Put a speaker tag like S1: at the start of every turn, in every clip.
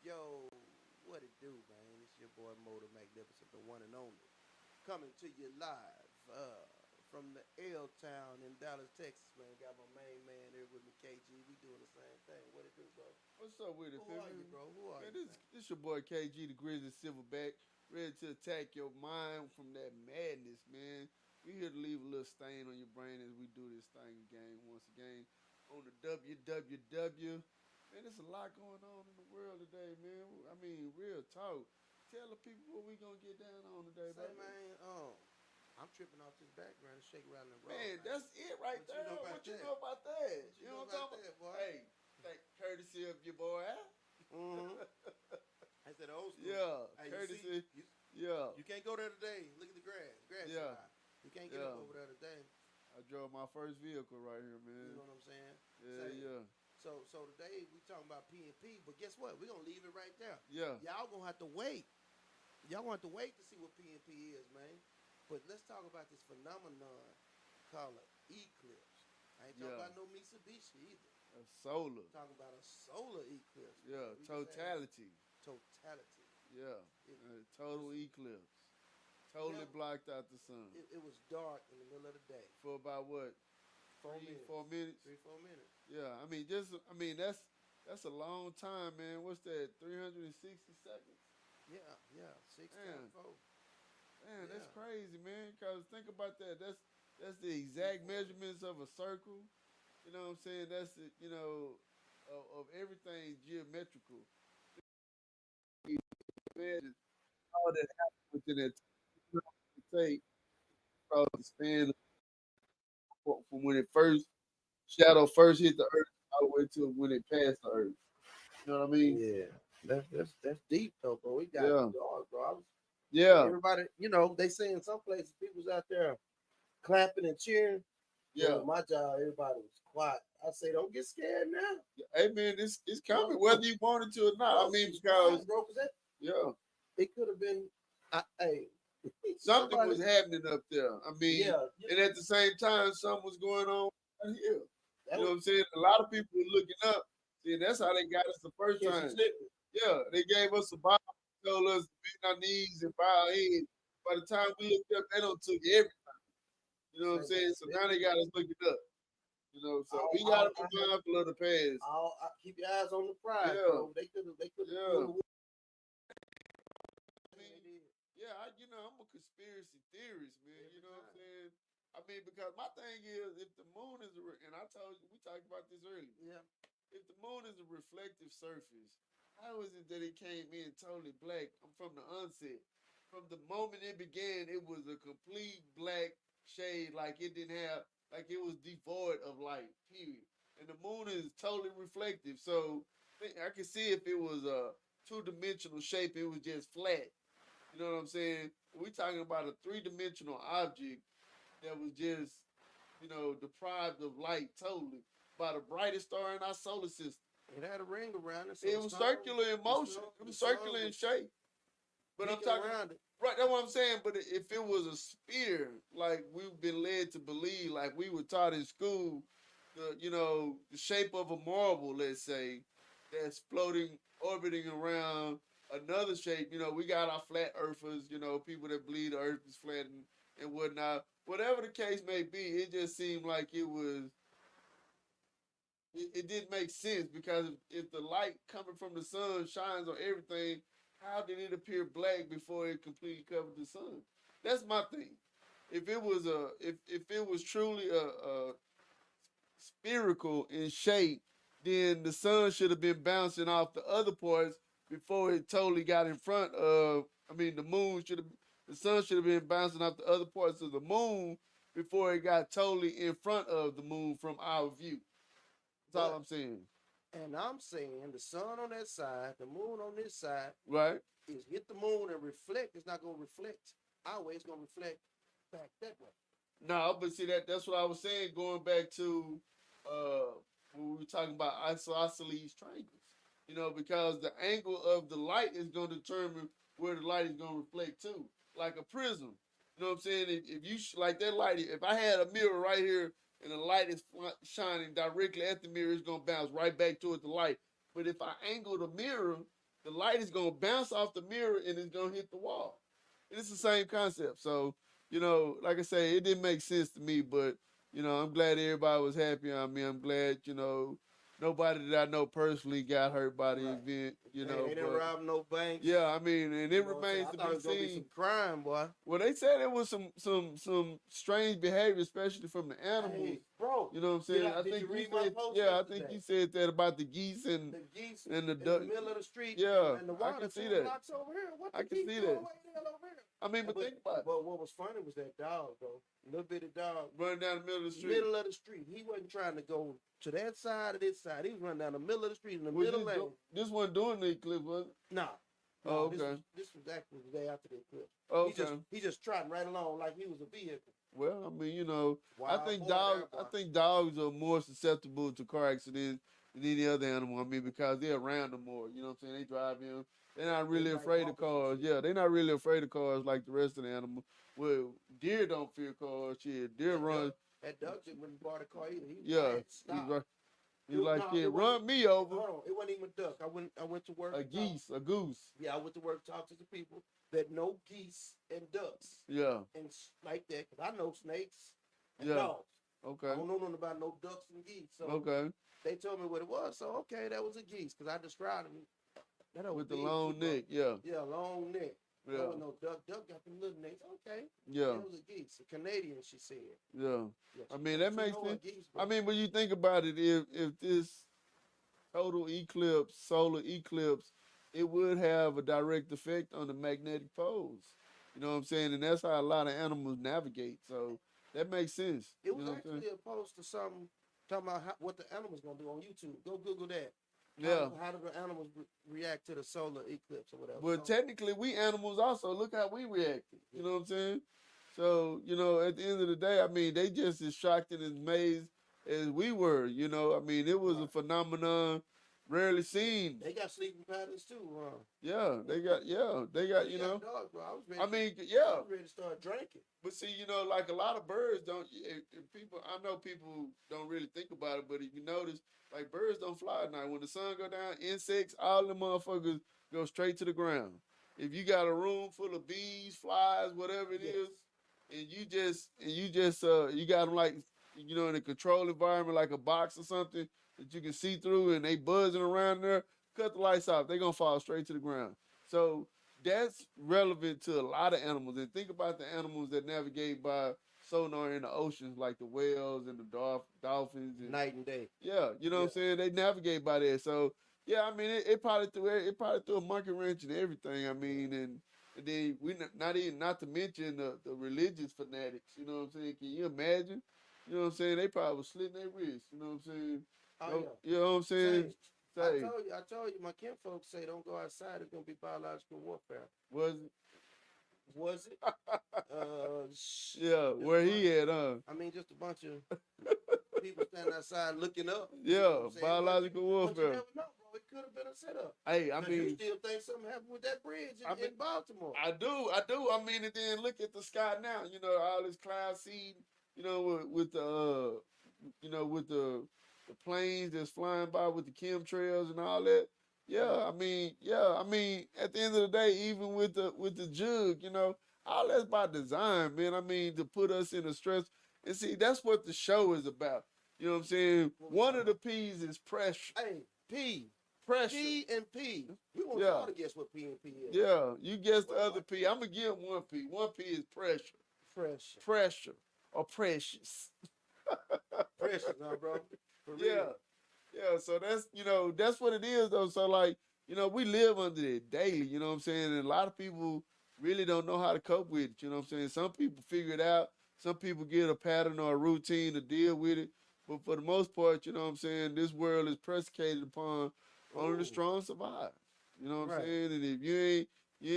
S1: Yo, what it do, man? It's your boy Motor Magnificent, the one and only. Coming to you live from the L Town in Dallas, Texas, man. Got my main man here with me, KG. We doing the same thing. What it do, bro?
S2: What's up with it,
S1: Who are you,
S2: family?
S1: bro? Who are
S2: Man,
S1: you,
S2: this
S1: man?
S2: this your boy KG, the Grizzly Silverback, ready to attack your mind from that madness, man. We here to leave a little stain on your brain as we do this thing again, once again, on the WWW. Man, there's a lot going on in the world today, man. I mean, real talk. Tell the people what we gonna get down on today,
S1: Say,
S2: baby.
S1: man, I'm tripping off this background and shake around and roll,
S2: Man,
S1: man.
S2: that's it right
S1: What you know
S2: there.
S1: about
S2: What you
S1: that?
S2: know about that?
S1: What you
S2: You
S1: know
S2: know what I'm
S1: about
S2: talking
S1: that, boy?
S2: about? Hey, thank courtesy of your boy.
S1: Mm-hmm. I said old school.
S2: Yeah,
S1: Hey, you see,
S2: courtesy.
S1: you
S2: Yeah,
S1: can't go there today. Look at the grass. Grass is
S2: yeah,
S1: high. You can't get up
S2: yeah.
S1: over there today.
S2: I drove my first vehicle right here,
S1: You
S2: man.
S1: know what I'm saying?
S2: Yeah,
S1: Say,
S2: yeah,
S1: so today we talking about P and P, but guess what? We're gonna leave it right there.
S2: yeah,
S1: Y'all gonna have to wait. Y'all gonna have to wait to see what P and P is, man. But let's talk about this phenomenon called an eclipse. I ain't talking
S2: yeah.
S1: about no Mitsubishi either.
S2: Solar.
S1: I'm talking about a solar eclipse, man.
S2: Yeah,
S1: We just had
S2: totality.
S1: totality.
S2: Yeah,
S1: It
S2: total
S1: was
S2: eclipse. Totally
S1: never.
S2: blocked out the sun
S1: It was dark in the middle of the day.
S2: for about what,
S1: Four
S2: three,
S1: minutes.
S2: 4 minutes?
S1: 3 4 minutes.
S2: Yeah, I mean that's a long time, man. What's that? 360 seconds.
S1: Yeah. Six times
S2: Man,
S1: four.
S2: man, that's
S1: Yeah.
S2: crazy, man. Cause think about that. That's the exact
S1: 340.
S2: measurements of a circle. You know what I'm saying? That's it. Of everything geometrical. Imagine all that happened within that time it take across the span from when it first shadow first hit the earth all the way to when it passed the earth. You know what I mean?
S1: Yeah, that's deep though, bro. It got
S2: Yeah,
S1: dark, bro.
S2: yeah,
S1: Everybody, they say in some places people's out there clapping and cheering, but
S2: yeah.
S1: at my job, everybody was quiet. I say, don't get scared now.
S2: Hey man, it's coming
S1: Folks,
S2: whether you wanted to or not. I
S1: folks
S2: mean,
S1: was
S2: because
S1: quiet, bro, because
S2: yeah,
S1: it could have been, hey,
S2: something
S1: somebody,
S2: was happening up there. I mean,
S1: yeah,
S2: and at the same time, something was going on right here.
S1: that
S2: You know
S1: was
S2: what I'm saying? A lot of people were looking up. See, that's how they got us the first
S1: catch you
S2: time.
S1: slipping.
S2: Yeah, they gave us a Bible, told us to bend our knees and bow our heads. By the time we looked up, they don't took everything. You know what
S1: Say,
S2: I'm
S1: man,
S2: saying? So now they got us looking up. So
S1: all,
S2: we gotta
S1: all,
S2: be mindful of the past.
S1: keep your eyes on the prize,
S2: Yeah,
S1: bro. They could have
S2: yeah.
S1: flew away.
S2: I mean,
S1: They did
S2: yeah, I'm a conspiracy theorist, man. You
S1: every
S2: know what I'm
S1: time.
S2: saying? I mean, because my thing is, if the moon is and I told you, we talked about this earlier.
S1: Yeah,
S2: If the moon is a reflective surface, how is it that it came in totally black from the onset? From the moment it began, it was a complete black shade, like it didn't have, like it was devoid of light, period. And the moon is totally reflective. So I can see if it was a two-dimensional shape, it was just flat. You know what I'm saying? We talking about a three-dimensional object that was just, deprived of light totally by the brightest star in our solar system.
S1: it had a ring around it, so
S2: It was circular in motion. It
S1: the
S2: was
S1: sun
S2: circular in
S1: was
S2: shape. But I'm
S1: peeking
S2: talking
S1: around it.
S2: right. That's what I'm saying. But if it was a sphere, like we've been led to believe, like we were taught in school, the shape of a marble, let's say, that's floating, orbiting around another shape. We got our flat earthers. People that believe the Earth is flat and whatnot. Whatever the case may be, it just seemed like it didn't make sense because if the light coming from the sun shines on everything, how did it appear black before it completely covered the sun? That's my thing. If it was truly a spherical in shape, then the sun should have been bouncing off the other parts before it totally got in front of. I mean, the sun should have been bouncing off the other parts of the moon before it got totally in front of the moon from our view. That's all
S1: But
S2: I'm saying.
S1: and I'm saying the sun on that side, the moon on this side
S2: Right?
S1: is hit the moon and reflect. It's not gonna reflect our way. It's gonna reflect back that way.
S2: No, but see that's what I was saying. Going back to uh when we were talking about isosceles triangles, because the angle of the light is going to determine where the light is going to reflect to, like a prism. You know what I'm saying? If you like that light, if I had a mirror right here and the light is shining directly at the mirror, it's going to bounce right back towards the light. But if I angle the mirror the light is gonna bounce off the mirror and it's gonna hit the wall. And it's the same concept. So, like I say, it didn't make sense to me, but I'm glad everybody was happy. I mean, I'm glad, nobody that I know personally got hurt by the
S1: Right.
S2: event,
S1: They didn't
S2: but
S1: rob no banks.
S2: yeah, I mean, and
S1: You
S2: it
S1: know what I'm saying?
S2: remains
S1: I
S2: to
S1: thought
S2: be
S1: it was gonna be some
S2: seen.
S1: crime, boy.
S2: Well, they said it was some strange behavior, especially from the animals.
S1: Hey, bro,
S2: You know what I'm saying? I
S1: did
S2: think
S1: you
S2: you
S1: read my
S2: said,
S1: post
S2: yeah, I think
S1: yesterday?
S2: you said that about the geese and
S1: The geese
S2: the
S1: in the
S2: duck.
S1: middle of the street
S2: Yeah,
S1: and the
S2: I
S1: water
S2: can see
S1: 10
S2: that.
S1: blocks over here. What
S2: I
S1: the
S2: can
S1: geese
S2: see
S1: doing
S2: that.
S1: way the hell over here?
S2: I mean, but think about it.
S1: But what was funny was that dog, though. Little bitty dog.
S2: Running down the middle of the street.
S1: Middle of the street. He wasn't trying to go to that side or this side. He was running down the middle of the street in the
S2: Was
S1: middle lane.
S2: this one doing the eclipse, was it?
S1: Nah.
S2: Oh,
S1: No,
S2: okay.
S1: this was actually the day after the eclipse.
S2: Okay.
S1: He just trotting right along like he was a vehicle.
S2: Well, I mean, I
S1: Wild
S2: think
S1: boy
S2: dogs.
S1: there,
S2: I
S1: boy.
S2: think dogs are more susceptible to car accidents than any other animal. I mean, because they're around them more. You know what I'm saying? They drive in. They're not really
S1: like
S2: afraid of
S1: bumpers and
S2: cars.
S1: shit.
S2: Yeah, they're not really afraid of cars like the rest of the animals. Well, deer don't fear cars. Shit, deer run.
S1: That duck just wouldn't bought a car either. He
S2: Yeah,
S1: had stopped.
S2: he's like,
S1: No,
S2: shit,
S1: it wasn't.
S2: run me over.
S1: Hold on, it wasn't even a duck. I went to work.
S2: A geese, a goose.
S1: Yeah, I went to work, talk to the people that know geese and ducks
S2: Yeah,
S1: and like that. Cause I know snakes and
S2: Yeah.
S1: dogs. I
S2: okay,
S1: don't know nothing about no ducks and geese. So
S2: okay.
S1: they told me what it was. So okay, that was a geese. Cause I described him. That was
S2: With the
S1: big,
S2: long
S1: too, bro.
S2: neck, yeah,
S1: Yeah, long neck.
S2: yeah,
S1: There was no duck. Duck got them little necks. Okay.
S2: yeah,
S1: That was a geese. A Canadian, she said.
S2: yeah.
S1: Yeah,
S2: I mean, that makes
S1: know
S2: sense.
S1: a geese,
S2: I
S1: bro.
S2: mean, when you think about it, if this total eclipse, solar eclipse, it would have a direct effect on the magnetic poles. You know what I'm saying? And that's how a lot of animals navigate. So that makes sense.
S1: It
S2: You
S1: was
S2: know what I'm saying?
S1: actually a post to something talking about what the animals gonna do on YouTube. Go Google that.
S2: Yeah.
S1: How do the animals react to the solar eclipse or whatever?
S2: But technically, we animals also look how we reacted. You know what I'm saying? So at the end of the day, I mean, they just as shocked and as amazed as we were. I mean, it was a
S1: Right.
S2: phenomenon rarely seen.
S1: They got sleeping patterns too,
S2: Yeah, they got. Yeah, they got.
S1: You got dogs, bro. I was ready.
S2: I mean,
S1: I
S2: yeah.
S1: was ready to start drinking.
S2: But see, like a lot of birds don't. If people, I know people don't really think about it, but if you notice, like birds don't fly at night. When the sun go down, insects, all them motherfuckers go straight to the ground. If you got a room full of bees, flies, whatever it
S1: Yes.
S2: is, and you got them like in a controlled environment like a box or something that you can see through, and they buzzing around there, cut the lights off, they gonna fall straight to the ground. So that's relevant to a lot of animals. And think about the animals that navigate by sonar in the oceans, like the whales and the dolphins. And,
S1: Night and day.
S2: yeah, you know what I'm saying? They navigate by that. So yeah, I mean, it probably threw a monkey wrench and everything. I mean, and then not to mention the religious fanatics. You know what I'm saying? Can you imagine? You know what I'm saying? They probably was slitting their wrists. You know what I'm saying?
S1: Oh yeah.
S2: You know what I'm saying?
S1: Say, I told you, my kinfolk say don't go outside. It's gonna be biological warfare.
S2: Was it?
S1: Was it?
S2: Yeah, where he at,
S1: I mean, just a bunch of people standing outside looking up.
S2: Yeah, biological
S1: But you
S2: warfare.
S1: never know, bro. It could have been a setup.
S2: Hey, I
S1: You
S2: mean,
S1: still think something happened with that bridge in Baltimore?
S2: I do. I mean, and then look at the sky now. All this cloud seed. With the with the planes that's flying by with the chemtrails and all that. Yeah, I mean, at the end of the day, even with the jug, all that's by design, man. I mean, to put us in a stress. And see, that's what the show is about. You know what I'm saying? One of the P's is pressure.
S1: Hey, P.
S2: Pressure.
S1: P and P. We want y'all to guess what P and P is.
S2: Yeah, you guess the other P. I'm going to give one P. One P is pressure.
S1: Pressure.
S2: Pressure. Or precious.
S1: Precious, huh, bro? For real.
S2: Yeah. Yeah, so that's what it is, though. So, like, we live under it daily, you know what I'm saying? And a lot of people really don't know how to cope with it, you know what I'm saying? Some people figure it out. Some people get a pattern or a routine to deal with it. But for the most part, you know what I'm saying, this world is predicated upon only the strong survive. You know what I'm saying? And if you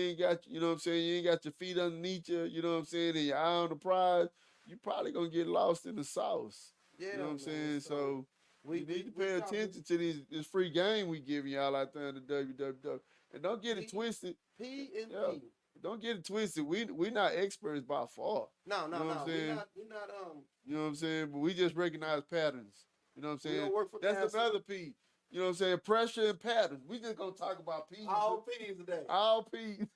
S2: ain't got, you know what I'm saying, you ain't got your feet underneath you, you know what I'm saying, and your eye on the prize, you probably gonna get lost in the sauce.
S1: Yeah,
S2: you know what I'm saying? So we need to
S1: we
S2: pay attention to this free game we giving y'all out there in the WWW. And don't get it twisted.
S1: P and P.
S2: Don't get it twisted. We not experts by far.
S1: No.
S2: You know what I'm saying?
S1: We're not
S2: You know what I'm saying? But we just recognize patterns. You know what I'm saying?
S1: We don't work for
S2: That's
S1: NASA.
S2: another P. You know what I'm saying? Pressure and patterns. We just gonna talk about P's.
S1: All P's today.
S2: All P's.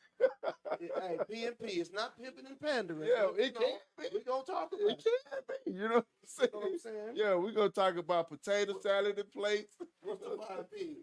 S1: Hey, P and P. It's not pimping and pandering.
S2: Yeah,
S1: but,
S2: it can be.
S1: We gonna talk about
S2: It can be. You know
S1: You know what I'm saying?
S2: Yeah, we gonna talk about potato salad and plates.
S1: What's the 5 P's?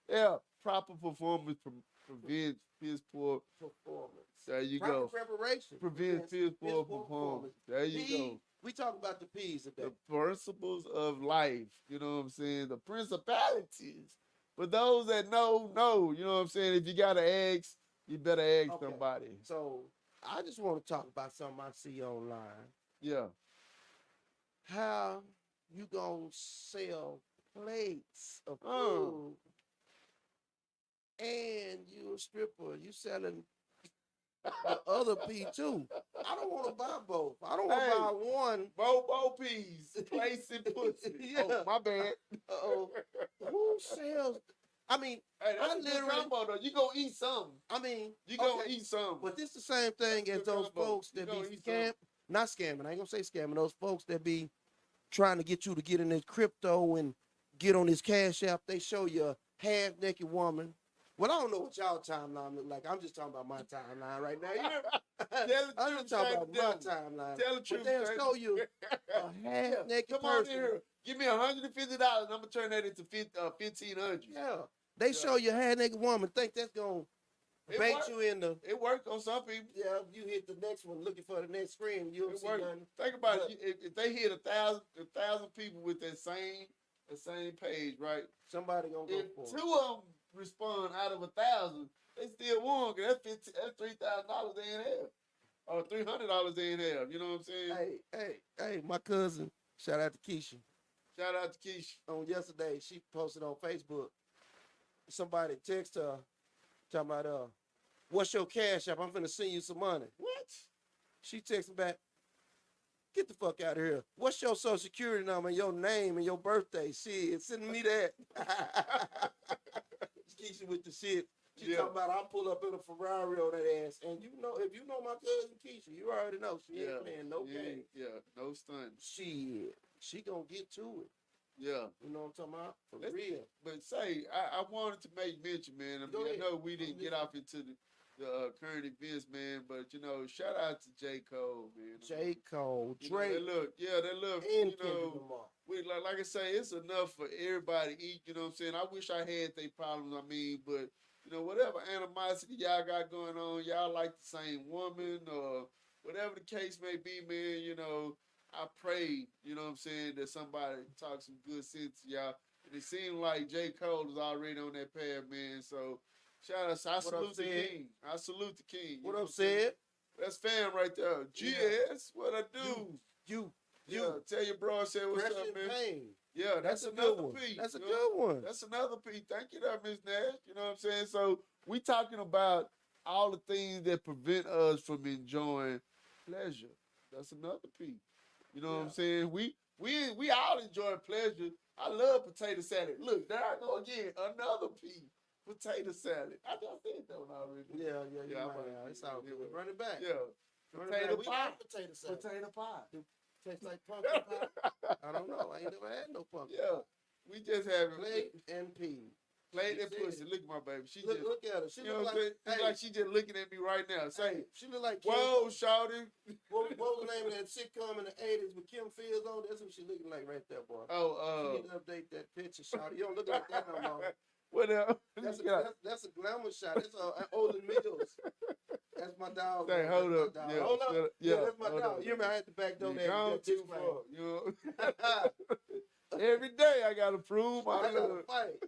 S2: Yeah, proper performance prevents piss poor
S1: Performance.
S2: There you
S1: Proper
S2: go.
S1: preparation.
S2: Prevents piss poor performance. There you
S1: P,
S2: go.
S1: we talk about the P's today.
S2: The principles of life. You know what I'm saying? The principalities. For those that know. You know what I'm saying? If you got to ask, you better ask somebody.
S1: So I just want to talk about something I see online.
S2: Yeah.
S1: How you gonna sell plates of food and you a stripper? You selling the other P too. I don't want to buy both. I don't want to buy one.
S2: Both P's. Place and pussy.
S1: Yeah.
S2: Oh, my bad.
S1: Uh-oh. Who sells? I mean,
S2: Hey, that's
S1: I
S2: a good
S1: literally.
S2: combo, though. You gonna eat something.
S1: I mean,
S2: You gonna eat something.
S1: But this the same thing as those folks that be not scamming. I ain't gonna say scamming. Those folks that be trying to get you to get in this crypto and get on this Cash App. They show you a half-naked woman. Well, I don't know what y'all timeline look like. I'm just talking about my timeline right now. I'm just talking about my timeline.
S2: Tell the truth.
S1: But they'll show you a half-naked person.
S2: Come on in here. Give me $150 and I'm gonna turn that into $1,500.
S1: Yeah. They show you a half-naked woman. Think that's gonna bait you in the.
S2: It worked on some people.
S1: Yeah, you hit the next one looking for the next screen. You don't see nothing.
S2: Think about it. If they hit 1,000 people with that same page, right?
S1: Somebody gonna go for it.
S2: Two of them respond out of 1,000. They still won. That's $3,000 they ain't have, or $300 they ain't have. You know what I'm saying?
S1: Hey! My cousin. Shout out to Keisha.
S2: Shout out to Keisha.
S1: On yesterday, she posted on Facebook. Somebody text her talking about what's your Cash App? I'm finna send you some money.
S2: What?
S1: She texted back, get the fuck out of here. What's your social security number and your name and your birthday? Shit, send me that. Keisha with the shit. She talking about I'll pull up in a Ferrari on that ass. And you know, if you know my cousin Keisha, you already know she ain't playing no game.
S2: Yeah, no stun.
S1: She gonna get to it.
S2: Yeah.
S1: You know what I'm talking about? For real.
S2: But say, I wanted to make mention, man. I know we didn't get off into the current events, man, but you know, shout out to J. Cole, man.
S1: J. Cole, Drake.
S2: That look,
S1: and
S2: you know, like I say, it's enough for everybody to eat, you know what I'm saying? I wish I had they problems, but you know, whatever animosity y'all got going on, y'all like the same woman or whatever the case may be, man, you know, I pray, you know what I'm saying, that somebody talk some good sense to y'all. And it seemed like J. Cole is already on that path, man. So shout out, I salute the king. I salute the king.
S1: What up, Sid?
S2: That's fam right there. GS, what I do?
S1: You.
S2: Tell your bro I said what's up, man.
S1: Pain.
S2: Yeah, that's another P.
S1: That's a good one.
S2: That's another P. Thank you there, Miss Nash. You know what I'm saying? So we talking about all the things that prevent us from enjoying pleasure. That's another P. You know what I'm saying? We all enjoy pleasure. I love potato salad. Look, there I go again. Another P. Potato salad. I just said that one already.
S1: Yeah. It's all good. Run it back.
S2: Yeah.
S1: Potato pie. Potato salad.
S2: Potato pie.
S1: Tastes like pumpkin pie. I don't know. I ain't never had no pumpkin.
S2: Yeah. We just have
S1: plate and pea.
S2: Plate and pussy. Look at my baby.
S1: Look at her. She
S2: you know
S1: look
S2: like she just looking at me right now. Say,
S1: she look like
S2: whoa, shawty.
S1: What was the name of that sitcom in the 80s with Kim Fields on? That's what she looking like right there, boy.
S2: Oh,
S1: she need to update that picture, shawty. You don't look like that no more.
S2: What else?
S1: That's a glamour shot. That's Olin Mills. That's my dog.
S2: Say, hold up.
S1: Yeah, hold up. Yeah, that's my dog. You remember I had to back door that.
S2: Gone too far. You know? Every day I gotta prove my love.
S1: Fight.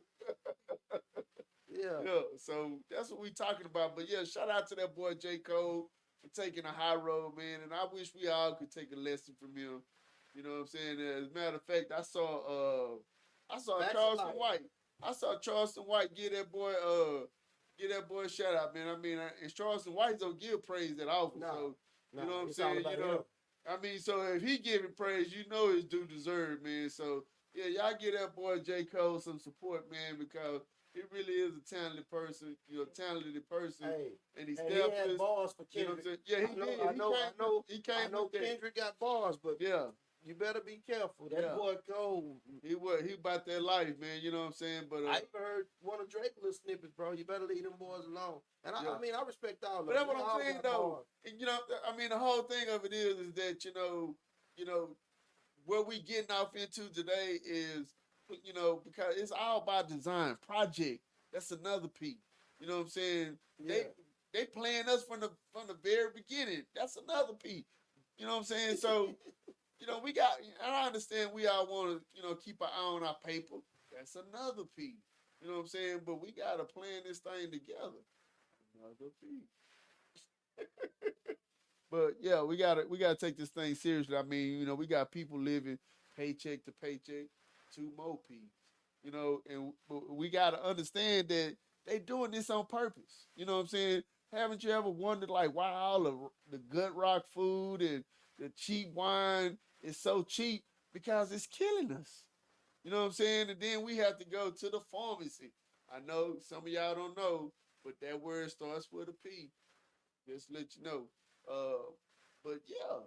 S1: Yeah.
S2: So that's what we talking about. But yeah, shout out to that boy J. Cole for taking a high road, man. And I wish we all could take a lesson from him. You know what I'm saying? As a matter of fact, I saw Charleston White. I saw Charleston White give that boy a shout out, man. I mean, and Charleston White don't give praise that often. So you know what I'm saying? You know, I mean, so if he giving praise, you know it's due deserve, man. So yeah, y'all give that boy J. Cole some support, man, because he really is a talented person,
S1: Hey,
S2: and he's
S1: he had bars for Kendrick.
S2: You know what I'm saying? Yeah, he did.
S1: I know Kendrick got bars, but
S2: yeah,
S1: You better be careful. That
S2: Yeah.
S1: boy cold.
S2: He about that life, man. You know what I'm saying? But
S1: I even heard one of Drake's little snippets, bro. You better leave them boys alone. And
S2: yeah.
S1: I mean, I respect all of
S2: But
S1: them.
S2: that's what
S1: They
S2: I'm
S1: all
S2: saying
S1: got
S2: though.
S1: bars.
S2: And, I mean, the whole thing of it is that you know, what we getting off into today is, because it's all about design, project. That's another piece. You know what I'm saying?
S1: Yeah.
S2: They playing us from the very beginning. That's another piece. You know what I'm saying? So we got. And I understand we all want to keep our eye on our paper. That's another piece. You know what I'm saying? But we gotta plan this thing together. Another piece. But yeah, we gotta take this thing seriously. I mean, we got people living paycheck to paycheck, two more P's. And we gotta understand that they doing this on purpose. You know what I'm saying? Haven't you ever wondered like why all the gut rock food and the cheap wine is so cheap? Because it's killing us. You know what I'm saying? And then we have to go to the pharmacy. I know some of y'all don't know, but that word starts with a P. Just to let you know. Uh, but yeah,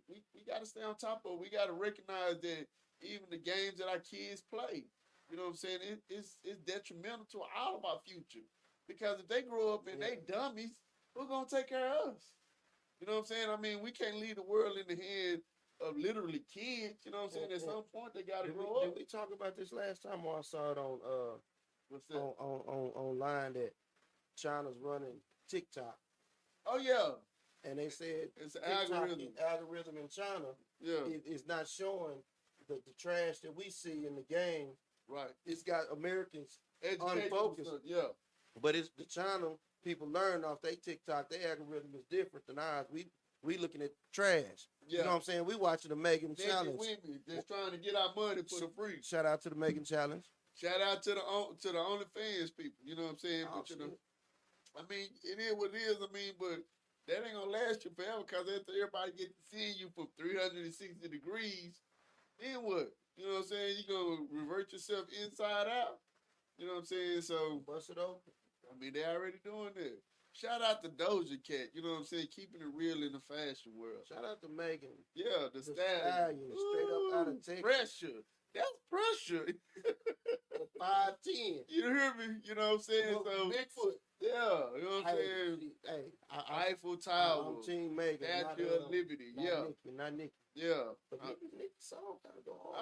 S2: we got to stay on top of it. We got to recognize that even the games that our kids play, you know what I'm saying, it's detrimental to all of our future. Because if they grow up and they dummies, who's going to take care of us? You know what I'm saying? I mean, we can't leave the world in the hands of literally kids. You know what I'm saying? At some point, they got to grow up.
S1: Did we talk about this last time, or I saw it on
S2: What's that?
S1: on online that China's running TikTok,
S2: Oh, yeah.
S1: and they said
S2: It's an
S1: TikTok
S2: algorithm.
S1: in China
S2: Yeah.
S1: is not showing the trash that we see in the game.
S2: Right.
S1: It's got Americans
S2: Educational
S1: unfocused.
S2: stuff. Yeah.
S1: But it's the China people learn off they TikTok. Their algorithm is different than ours. We looking at trash.
S2: Yeah.
S1: You know what I'm saying? We watching the Megan
S2: Naked
S1: challenge.
S2: women just trying to get our money for the free.
S1: Shout out to the Megan challenge.
S2: Shout out to the OnlyFans people. You know what I'm saying?
S1: Oh,
S2: But I mean, it is what it is. I mean, but that ain't gonna last you forever because after everybody get to see you from 360 degrees, then what? You know what I'm saying? You gonna revert yourself inside out. You know what I'm saying? So
S1: Bust it open.
S2: I mean, they already doing that. Shout out to Doja Cat. You know what I'm saying? Keeping it real in the fashion world.
S1: Shout out to Megan.
S2: Yeah, the stallion.
S1: Straight up out of Texas.
S2: Pressure. That's pressure.
S1: 5'10".
S2: You hear me? You know what I'm saying? So
S1: Bigfoot.
S2: yeah, you know what I'm saying?
S1: Hey,
S2: Eiffel Tower.
S1: I'm Team Megan.
S2: Statue of Liberty. Yeah.
S1: Not Nikki.
S2: Yeah.
S1: But Nikki's song kind of go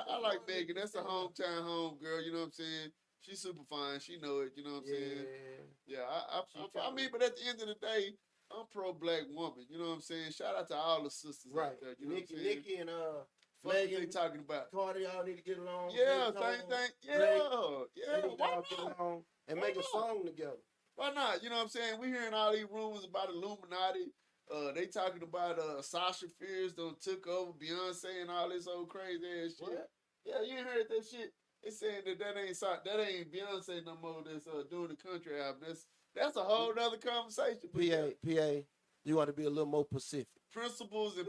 S2: I like Megan. That's a hometown home girl. You know what I'm saying? She's super fine. She know it. You know what I'm saying? Yeah. I mean, but at the end of the day, I'm pro black woman. You know what I'm saying? Shout out to all the sisters out there. You know what I'm saying?
S1: Nikki and
S2: What Megan, they talking about?
S1: Cardi, y'all need to get along.
S2: Yeah, same thing. Yeah.
S1: Why not? Get along and make a song together.
S2: Why not? You know what I'm saying? We hearing all these rumors about Illuminati. They talking about Sasha Fierce done took over Beyonce and all this old crazy ass shit.
S1: What?
S2: Yeah, you ain't heard that shit. It's saying that ain't Beyonce no more that's doing the country album. That's a whole nother conversation.
S1: PA, you want to be a little more Pacific.
S2: Principles and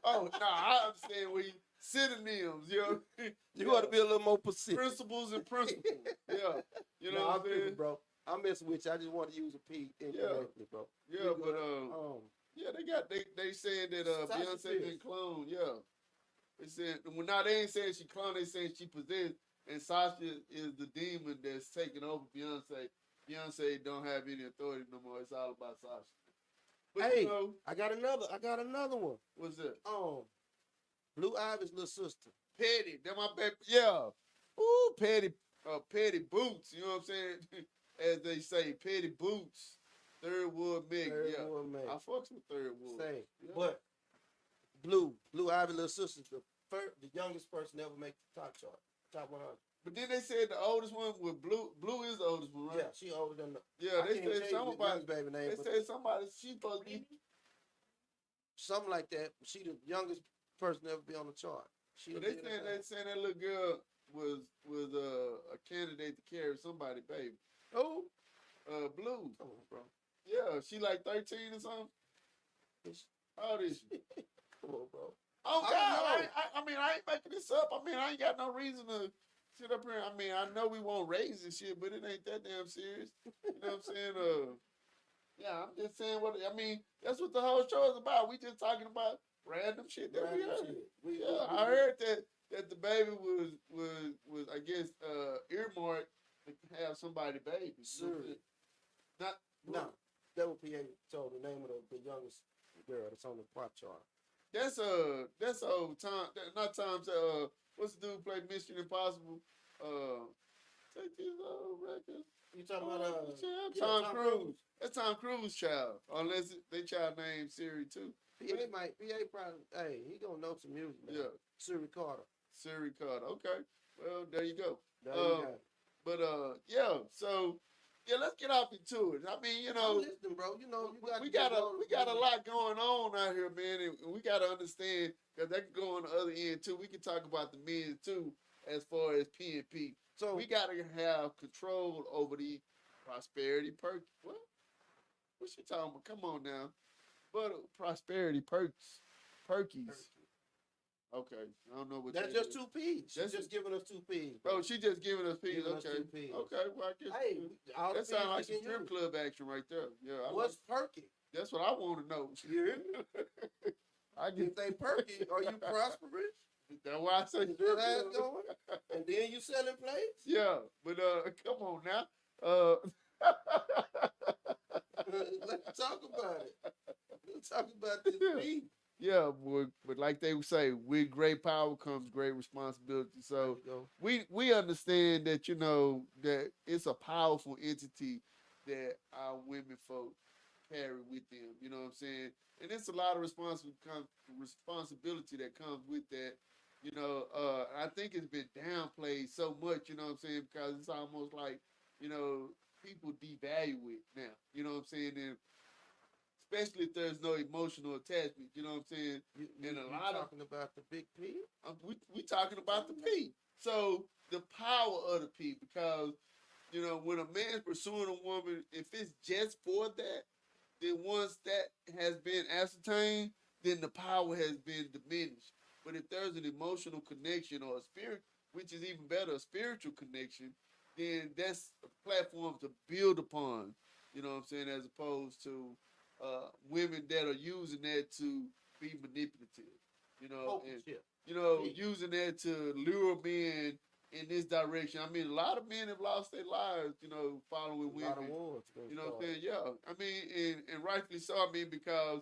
S2: oh, nah, I understand where you synonyms, you know.
S1: You want to be a little more Pacific.
S2: Principles and principles. Yeah. You know what I'm saying?
S1: Bro. I'm messing with you. I just want to use a P incorrectly, bro.
S2: Yeah, but they saying that Beyonce been cloned. Yeah, they said now they ain't saying she cloned. They saying she possessed, and Sasha is the demon that's taking over Beyonce. Beyonce don't have any authority no more. It's all about Sasha. But
S1: hey, I got another one.
S2: What's that?
S1: Blue Ivy's little sister.
S2: Petty. That my baby. Yeah. Ooh, petty boots. You know what I'm saying? As they say, petty boots. Third Wood Meg.
S1: Wood Meg.
S2: I fucks with Third Wood.
S1: Same. Yeah. But Blue Ivy little sister's the youngest person to ever make the top 100.
S2: But then they said the oldest one with Blue. Blue is the oldest one, right?
S1: Yeah, she older than the.
S2: Yeah, they said somebody.
S1: Baby name.
S2: They said somebody. She's supposed to be
S1: something like that. She the youngest person to ever be on the chart.
S2: But they saying that little girl was a candidate to carry somebody, baby.
S1: Oh,
S2: Blue.
S1: Come on, bro.
S2: Yeah, she like 13 or something. How old is she?
S1: Come on, bro.
S2: Oh God! I mean, I ain't making this up. I mean, I ain't got no reason to sit up here. I mean, I know we won't raise this shit, but it ain't that damn serious. You know what I'm saying? Yeah, I'm just saying what I mean. That's what the whole show is about. We just talking about random shit that we
S1: Random
S2: heard.
S1: shit.
S2: Yeah, I heard that the baby was I guess earmarked to have somebody baby. You know what I'm
S1: Sure.
S2: saying? Not
S1: No, that was PA told the name of the youngest girl that's on the pop chart.
S2: that's Tom not Tom what's the dude play Mission Impossible? Uh Take these old records.
S1: You talking about
S2: Child.
S1: yeah,
S2: Tom
S1: Tom
S2: Cruise.
S1: Cruise.
S2: That's Tom Cruise child. Unless they child named Siri too.
S1: PA probably he gonna know some music, man.
S2: Yeah.
S1: Siri Carter.
S2: Siri Carter. Okay. Well, there you go.
S1: There you go.
S2: But yeah, so yeah, let's get off into it. I mean,
S1: I'm listening, bro. You know,
S2: we got a lot going on out here, man, and we got to understand because that can go on the other end too. We can talk about the men too, as far as PNP.
S1: So
S2: We got to have control over the prosperity perk. What? What she talking about? Come on now, but prosperity perkies. Okay, I don't know what
S1: that's
S2: that
S1: just
S2: is.
S1: two P's. She's
S2: That's
S1: just giving us two P's.
S2: Oh, she just giving us P's.
S1: Giving us
S2: Okay.
S1: two Ps.
S2: Okay. Well, I guess
S1: Hey, all
S2: that
S1: the
S2: sounds like
S1: P's we
S2: some
S1: can
S2: strip
S1: use.
S2: club action right there. Yeah.
S1: What's perky?
S2: That's what I want to know.
S1: You hear me?
S2: I
S1: If
S2: get
S1: they perky, are you prosperous?
S2: that's why I say
S1: Is that how it's going? And then you selling plates?
S2: Yeah, but come on now.
S1: Let's talk about it. Let's talk about this P.
S2: Yeah, boy, but like they would say, with great power comes great responsibility. So we understand that that it's a powerful entity that our women folk carry with them. You know what I'm saying? And it's a lot of responsibility that comes with that. I think it's been downplayed so much. You know what I'm saying? Because it's almost like people devalue it now. You know what I'm saying? And especially if there's no emotional attachment. You know what I'm saying?
S1: And a lot talking about the big P.
S2: We talking about the P. So the power of the P, because when a man's pursuing a woman, if it's just for that, then once that has been ascertained, then the power has been diminished. But if there's an emotional connection or a spirit, which is even better, a spiritual connection, then that's a platform to build upon. You know what I'm saying? As opposed to women that are using that to be manipulative, and using that to lure men in this direction. I mean, a lot of men have lost their lives, following women.
S1: A lot of wars.
S2: You know what I'm saying? Yeah. I mean, and rightfully so. I mean, because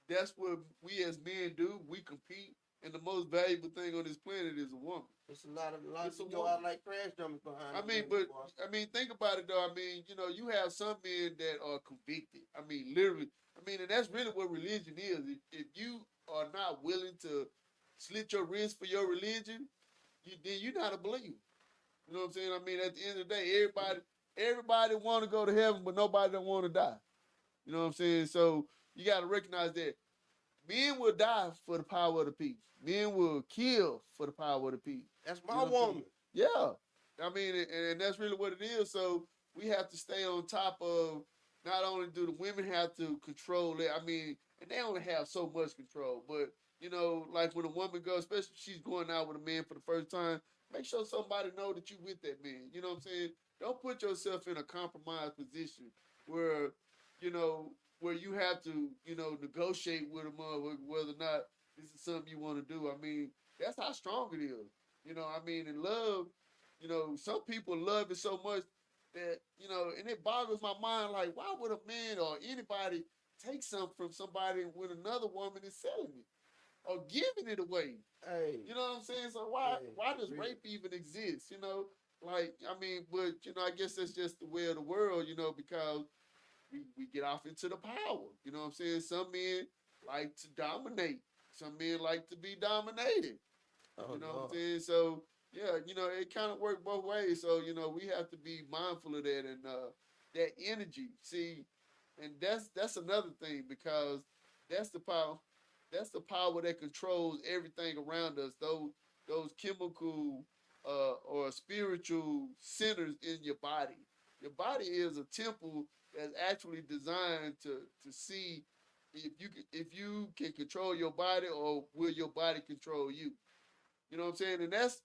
S2: that's what we as men do. We compete, and the most valuable thing on this planet is a woman.
S1: It's a lot of go out like crash dummies behind.
S2: I mean, think about it though. I mean, you have some men that are convicted. I mean, literally. I mean, and that's really what religion is. If you are not willing to slit your wrist for your religion, then you're not a believer. You know what I'm saying? I mean, at the end of the day, everybody want to go to heaven, but nobody don't want to die. You know what I'm saying? So you got to recognize that men will die for the power of the peace. Men will kill for the power of the peace.
S1: That's my woman.
S2: Yeah. I mean, and that's really what it is. So we have to stay on top of, not only do the women have to control it, I mean, and they only have so much control, but, like when a woman goes, especially if she's going out with a man for the first time, make sure somebody know that you with that man. You know what I'm saying? Don't put yourself in a compromised position where, where you have to, negotiate with a mother whether or not this is something you want to do. I mean, that's how strong it is. I mean, in love, some people love it so much that, and it boggles my mind, like, why would a man or anybody take something from somebody when another woman is selling it or giving it away?
S1: Hey.
S2: You know what I'm saying? So why does rape even exist? Like, I mean, but, I guess that's just the way of the world, because we get off into the power. You know what I'm saying? Some men like to dominate. Some men like to be dominated. You know what I'm saying? So, yeah, it kind of works both ways. So, we have to be mindful of that and that energy. See, and that's another thing, because that's the power. That's the power that controls everything around us. Those chemical or spiritual centers in your body. Your body is a temple that's actually designed to see if you can control your body, or will your body control you. You know what I'm saying? And that's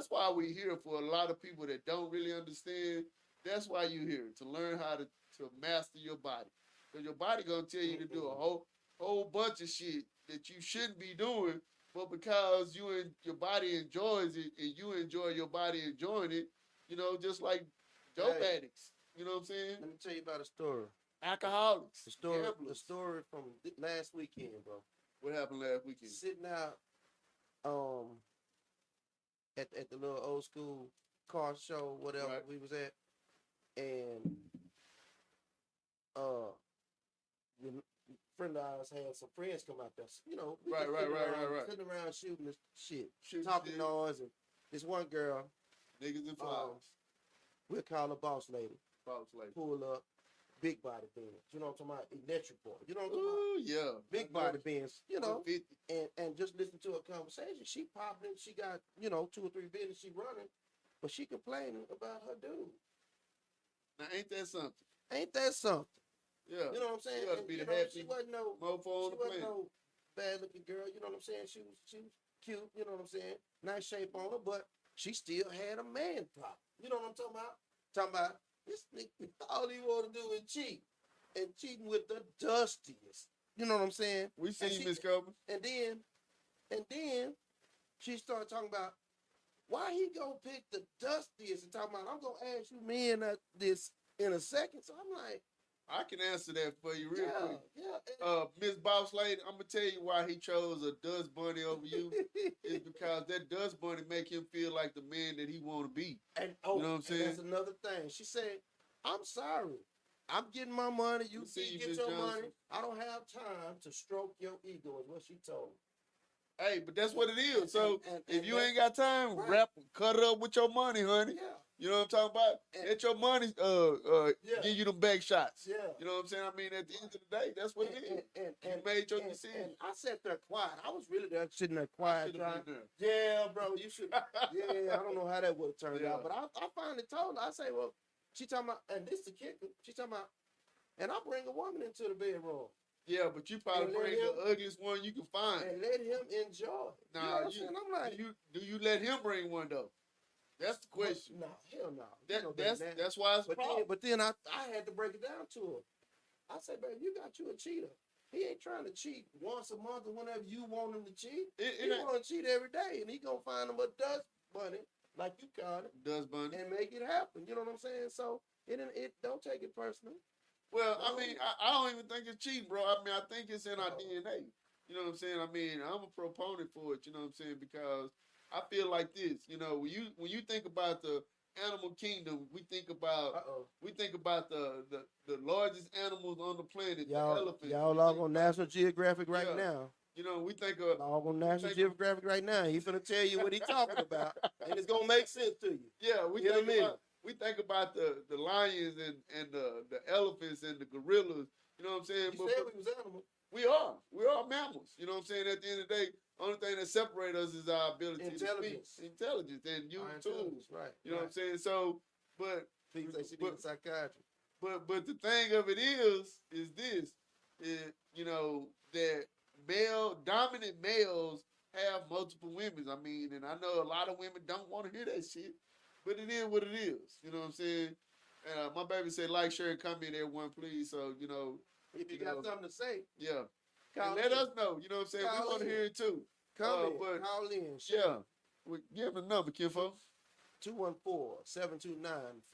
S2: why we're here, for a lot of people that don't really understand. That's why you're here, to learn how to master your body. Because your body gonna tell you to do a whole bunch of shit that you shouldn't be doing, but because your body enjoys it and you enjoy your body enjoying it, just like dope
S1: Hey,
S2: addicts. You know what I'm saying?
S1: let me tell you about a story.
S2: Alcoholics,
S1: The
S2: gamblers.
S1: story from last weekend, bro.
S2: What happened last weekend?
S1: Sitting out um at the little old school car show, whatever
S2: Right,
S1: we was at, and uh, the friend of ours had some friends come out there. We
S2: right,
S1: just
S2: right, right, right, right.
S1: sitting around shooting this shit,
S2: Shooting
S1: talking
S2: shit,
S1: noise, and this one girl,
S2: niggas and
S1: um,
S2: flowers,
S1: we'll call her boss lady,
S2: folks like.
S1: pull up, big body Benz. You know what I'm talking about? Electric boy. You know what I'm talking about?
S2: Ooh, yeah.
S1: Big body Benz.
S2: 150.
S1: And just listen to her conversation. She popping. She got 2 or 3 business she running, but she complaining about her dude.
S2: Now, ain't that something?
S1: Ain't that something?
S2: Yeah.
S1: You know what I'm saying?
S2: She ought to
S1: And,
S2: be the
S1: she
S2: happiest
S1: wasn't no
S2: mofo on the planet.
S1: bad looking girl. You know what I'm saying? She was cute. You know what I'm saying? Nice shape on her, but she still had a man problem. You know what I'm talking about? Talking about this nigga, all he want to do is cheat, and cheating with the dustiest. You know what I'm saying?
S2: We
S1: And
S2: seen Miss Coleman.
S1: and then she started talking about why he gonna pick the dustiest and talking about I'm gonna ask you men this in a second. So I'm like,
S2: I can answer that for you real quick.
S1: yeah.
S2: Miss Boss Lady, I'm gonna tell you why he chose a dust bunny over you. Is because that dust bunny make him feel like the man that he want to be.
S1: And
S2: you know what I'm saying?
S1: that's another thing. She said, "I'm sorry. I'm getting my money. You get
S2: Miss
S1: your
S2: Johnson.
S1: money. I don't have time to stroke your ego." Is what she told me.
S2: Hey, but that's what it is. So if you
S1: that's
S2: ain't got time,
S1: right.
S2: cut it up with your money, honey.
S1: Yeah.
S2: You know what I'm talking about? Let your money
S1: Yeah.
S2: give you them back shots.
S1: Yeah.
S2: You know what I'm saying? I mean, at the end of the day, that's what it is.
S1: And
S2: you made your decision.
S1: And I sat there quiet. I was really there sitting there quiet.
S2: Been there.
S1: Yeah, bro, you should. Yeah, I don't know how that would have turned out, but I finally told her. I say, well, she talking about, and this the kicker. She talking about, and I bring a woman into the bedroom.
S2: Yeah, but you probably bring the ugliest one you can find
S1: and let him enjoy.
S2: Nah,
S1: you know what I'm saying? I'm like,
S2: do you let him bring one though? That's the question.
S1: No, hell no.
S2: That's why it's a problem.
S1: But then I had to break it down to her. I said, baby, you got you a cheater. He ain't trying to cheat once a month or whenever you want him to cheat. He want to cheat every day, and he gonna find him a dust bunny, like you called it,
S2: dust bunny,
S1: and make it happen. You know what I'm saying? So it don't take it personal.
S2: Well, I mean, I don't even think it's cheating, bro. I mean, I think it's in our DNA. You know what I'm saying? I mean, I'm a proponent for it. You know what I'm saying? Because I feel like this. When you think about the animal kingdom, we think about the largest animals on the planet, the elephant.
S1: Y'all log on National Geographic right now.
S2: We think of
S1: log on National Geographic right now. He's gonna tell you what he's talking about, and it's gonna make sense to you.
S2: Yeah, we think about the lions and the elephants and the gorillas. You know what I'm saying?
S1: You said we was animals.
S2: We are mammals. You know what I'm saying? At the end of the day, only thing that separates us is our ability to speak, intelligence, and use tools.
S1: Right.
S2: You know what I'm saying? So, but
S1: she needs psychiatry.
S2: But the thing of it is this is that dominant males have multiple women. I mean, and I know a lot of women don't want to hear that shit, but it is what it is. You know what I'm saying? My baby said, like, share, and comment, everyone, please. So,
S1: if you got something to say,
S2: yeah, let us know. You know what I'm saying? We want to hear it too.
S1: Call in.
S2: Yeah. Give them the number, Kinfo.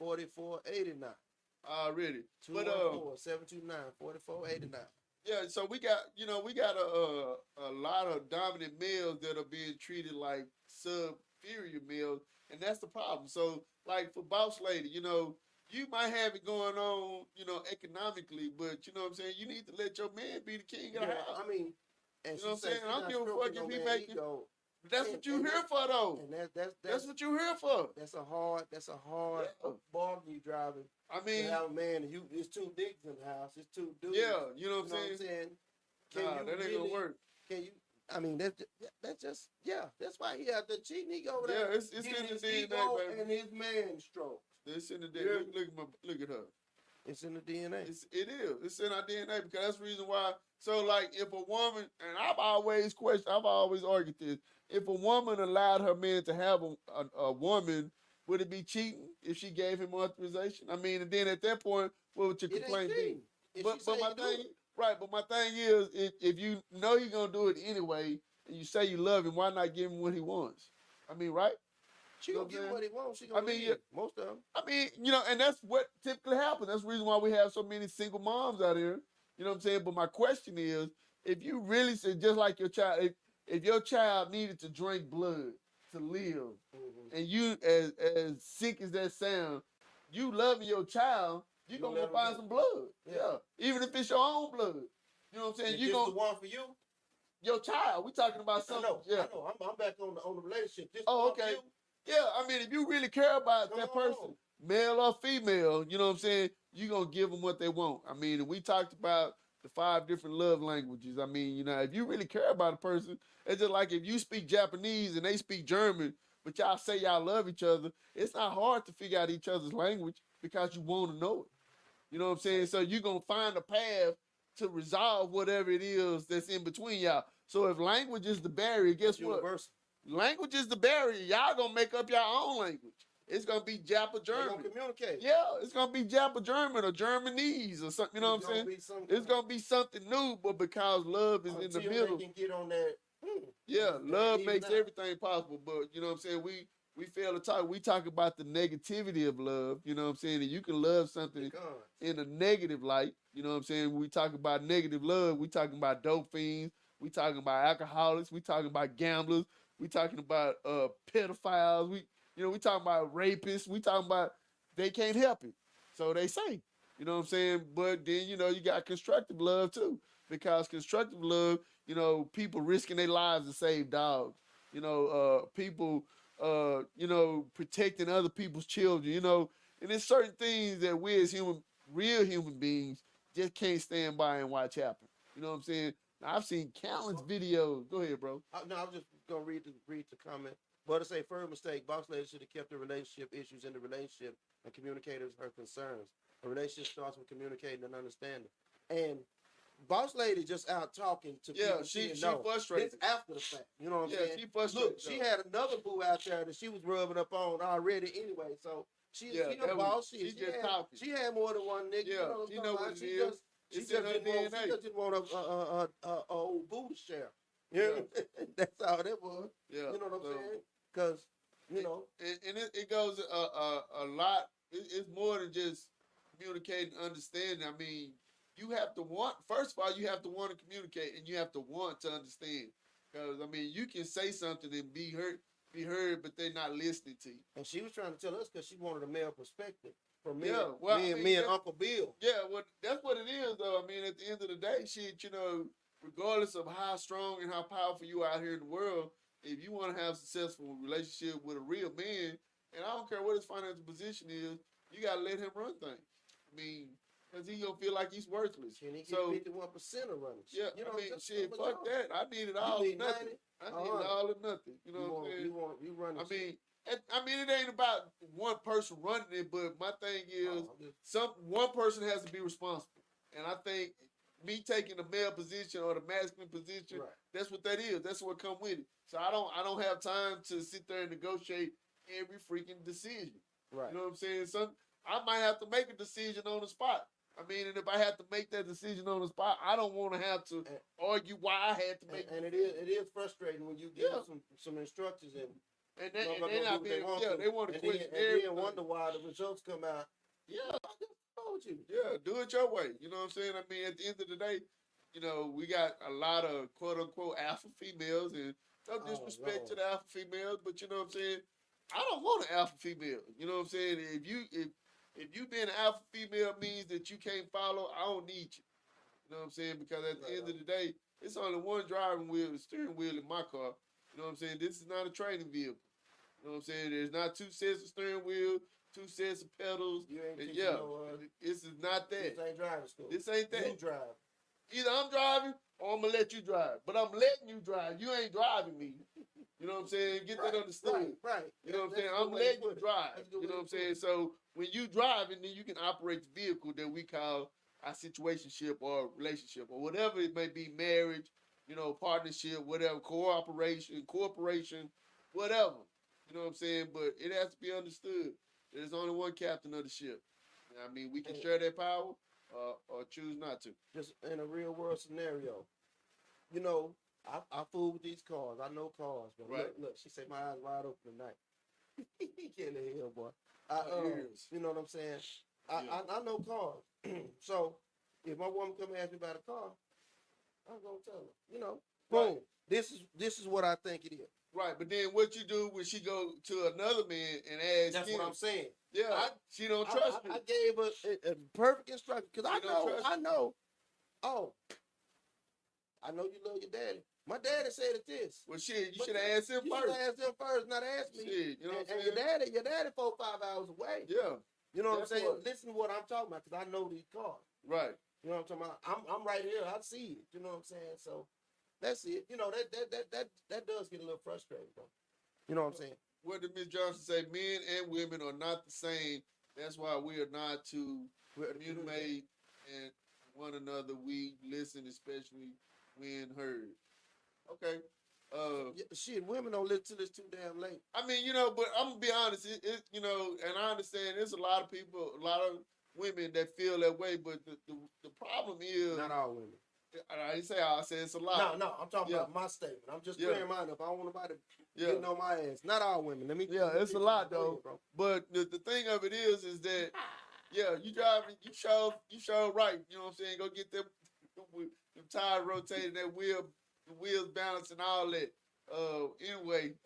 S1: 214-729-4489.
S2: Already.
S1: 214-729-4489.
S2: Yeah, so we got a lot of dominant males that are being treated like superior males, and that's the problem. So, like for Boss Lady, you might have it going on, economically, but you know what I'm saying? You need to let your man be the king of the house.
S1: I mean, and
S2: you know what I'm saying? I don't give a fuck if he making. But that's what you here for, though.
S1: And
S2: that's what you here for.
S1: That's a hard bargain you driving.
S2: I mean,
S1: you have a man, and it's 2 dicks in the house. It's 2 dudes.
S2: Yeah, you know what I'm saying? That ain't gonna work.
S1: Can you? I mean, that's just That's why he out there cheating. He go over there.
S2: Yeah, it's in the DNA, baby.
S1: And his man strokes.
S2: It's in the DNA. Look at her.
S1: It's in the DNA.
S2: It is. It's in our DNA because that's the reason why. So, like, if a woman, and I've always argued this, if a woman allowed her man to have a woman, would it be cheating if she gave him authorization? I mean, and then at that point, what would your complaint be? But Right, but my thing is, if you know you're gonna do it anyway, and you say you love him, why not give him what he wants? I mean, right?
S1: She
S2: You know
S1: gonna
S2: what I'm
S1: get
S2: saying?
S1: what he wants. She
S2: I
S1: gonna
S2: mean, yeah,
S1: live. Most of them.
S2: I mean, and that's what typically happens. That's the reason why we have so many single moms out here. You know what I'm saying? But my question is, if you really said just like your child, if your child needed to drink blood to live,
S1: Mm-hmm.
S2: and you as sick as that sound, you loving your child, you
S1: You
S2: gonna
S1: let
S2: go
S1: him
S2: find
S1: get it.
S2: some blood.
S1: Yeah.
S2: Yeah. Even if it's your own blood. You know what I'm saying?
S1: If
S2: You
S1: this
S2: gonna
S1: the one for you,
S2: your child. We talking about
S1: I
S2: something.
S1: know.
S2: Yeah.
S1: I know. I'm back on the relationship. This the
S2: Oh,
S1: one for
S2: okay.
S1: you.
S2: Yeah, I mean, if you really care about
S1: Come
S2: that person,
S1: on.
S2: male or female, you know what I'm saying, you going to give them what they want. I mean, we talked about the 5 different love languages. I mean, if you really care about a person, it's just like if you speak Japanese and they speak German, but y'all say y'all love each other, it's not hard to figure out each other's language because you want to know it. You know what I'm saying? So you're going to find a path to resolve whatever it is that's in between y'all. So if language is the barrier, guess
S1: That's
S2: what?
S1: universal.
S2: Language is the barrier. Y'all gonna make up your own language. It's gonna be Jap or
S1: They
S2: German.
S1: gonna communicate.
S2: Yeah, it's gonna be Jap or German or Germanese or something. You know
S1: It's
S2: what I'm
S1: gonna
S2: saying?
S1: be some
S2: It's gonna be something new, but because love is in the
S1: until they
S2: middle,
S1: can get on that.
S2: yeah,
S1: And
S2: love
S1: even
S2: makes
S1: out.
S2: everything possible. But you know what I'm saying? We fail to talk. We talk about the negativity of love. You know what I'm saying? And you can love
S1: The
S2: something
S1: cons.
S2: in a negative light. You know what I'm saying? When we talk about negative love, we talking about dope fiends. We talking about alcoholics. We talking about gamblers. We talking about pedophiles. We talking about rapists. We talking about they can't help it. So they say. You know what I'm saying? But then you got constructive love too. Because constructive love, people risking their lives to save dogs. People protecting other people's children, and there's certain things that we as real human beings just can't stand by and watch happen. You know what I'm saying? Now, I've seen countless videos. Go ahead, bro.
S1: No, I was just gonna read the comment. But to say further mistake, boss lady should have kept the relationship issues in the relationship and communicated her concerns. A relationship starts with communicating and understanding. And boss lady just out talking to
S2: Yeah,
S1: people she didn't
S2: she
S1: know.
S2: frustrated.
S1: This after the fact. You know what I'm
S2: Yeah,
S1: saying?
S2: she frustrated.
S1: Look, she had another boo out there that she was rubbing up on already anyway. So she a boss.
S2: She just talking.
S1: She had more than one nigga.
S2: Yeah,
S1: You know what
S2: she
S1: I'm
S2: know
S1: talking
S2: what
S1: about?
S2: it is. It's in her DNA.
S1: She just didn't want a old boo to share. Yeah, that's all that was.
S2: Yeah,
S1: You know what I'm saying? Because
S2: it goes a lot. It's more than just communicating, understanding. I mean, you have to want. First of all, you have to want to communicate, and you have to want to understand. Because I mean, you can say something and be heard, but they're not listening to you.
S1: and she was trying to tell us because she wanted a male perspective from
S2: Yeah, well,
S1: me and Uncle Bill.
S2: yeah, well, that's what it is, though. I mean, at the end of the day, shit, regardless of how strong and how powerful you are out here in the world, if you want to have a successful relationship with a real man, and I don't care what his financial position is, you gotta let him run things. I mean, because he gonna feel like he's worthless.
S1: Can he get
S2: So
S1: 51% of running?
S2: yeah,
S1: You know,
S2: I mean,
S1: just
S2: shit, fuck that. I need it
S1: you
S2: all or
S1: need
S2: nothing.
S1: 90,
S2: I need it all or nothing. You know what I'm saying?
S1: You running.
S2: I mean, it ain't about one person running it, but my thing is, one person has to be responsible, and I think me taking the male position or the masculine position,
S1: right.
S2: that's what that is. That's what come with it. So I don't have time to sit there and negotiate every freaking decision.
S1: Right.
S2: You know what I'm saying? I might have to make a decision on the spot. I mean, and if I have to make that decision on the spot, I don't want to have to argue why I had to make.
S1: And it is frustrating when you give some instructions and
S2: they not being, they want to question
S1: everything. And then wonder why the results come out.
S2: Yeah,
S1: I just told you.
S2: Yeah, do it your way. You know what I'm saying? I mean, at the end of the day, we got a lot of quote unquote alpha females, and no disrespect to the alpha females, but you know what I'm saying? I don't want an alpha female. You know what I'm saying? If you being an alpha female means that you can't follow, I don't need you. You know what I'm saying? Because at the end of the day, it's only one driving wheel, the steering wheel in my car. You know what I'm saying? This is not a training vehicle. You know what I'm saying? There's not 2 sets of steering wheel, 2 sets of pedals.
S1: You ain't
S2: this is not that.
S1: This ain't driving school.
S2: This ain't that.
S1: You drive.
S2: Either I'm driving or I'm gonna let you drive. But I'm letting you drive. You ain't driving me. You know what I'm saying? Get that understood.
S1: Right.
S2: You know what I'm saying? I'm letting you drive. You know what I'm saying? So when you driving, then you can operate the vehicle that we call our situationship or relationship or whatever it may be, marriage, partnership, whatever, cooperation, corporation, whatever. You know what I'm saying? But it has to be understood. There's only one captain of the ship. I mean, we can share that power, or choose not to.
S1: Just in a real world scenario, you know, I fool with these cars. I know cars, but
S2: Right.
S1: look. She said my eyes wide open tonight. He can't let hell, boy.
S2: Ears.
S1: You know what I'm saying?
S2: Yeah.
S1: I know cars. So if my woman come ask me about a car, I'm gonna tell her. You know,
S2: Right.
S1: boom. This is what I think it is.
S2: Right, but then what you do when she go to another man and ask
S1: That's
S2: him?
S1: what I'm saying.
S2: Yeah, she don't trust you.
S1: I gave her a perfect instruction because
S2: She don't trust
S1: I
S2: you.
S1: know. Oh, I know you love your daddy. My daddy said it this.
S2: Well, shit, you
S1: But
S2: should have asked him
S1: you should
S2: first.
S1: have asked him first, not ask me.
S2: Shit, you know what I'm
S1: And
S2: saying?
S1: your daddy 4 5 hours away.
S2: Yeah,
S1: You know what I'm
S2: that
S1: saying?
S2: part.
S1: Listen to what I'm talking about because I know these cars.
S2: Right.
S1: You know what I'm talking about? I'm right here. I see it. You know what I'm saying? So that's it. You know that does get a little frustrating though. You know what I'm saying?
S2: What did Miss Johnson say? Men and women are not the same. That's why we are not to communicate and one another. We listen, especially when heard. Okay.
S1: Yeah, shit, women don't listen to this too damn late.
S2: I mean, but I'm gonna be honest. And I understand there's a lot of people, a lot of women that feel that way. But the problem is,
S1: Not all women.
S2: I didn't say I said it's a lot.
S1: No, I'm talking
S2: Yeah.
S1: about my statement. I'm just
S2: Yeah.
S1: clearing mine up. I don't want nobody
S2: Yeah.
S1: getting on my ass. Not all women. Let me.
S2: Yeah,
S1: let me
S2: it's a
S1: fix
S2: lot
S1: it. Go
S2: though.
S1: ahead, bro.
S2: But the thing of it is that yeah, you driving, you show right. You know what I'm saying? Go get them tires rotated, the wheels balanced, and all that. Anyway,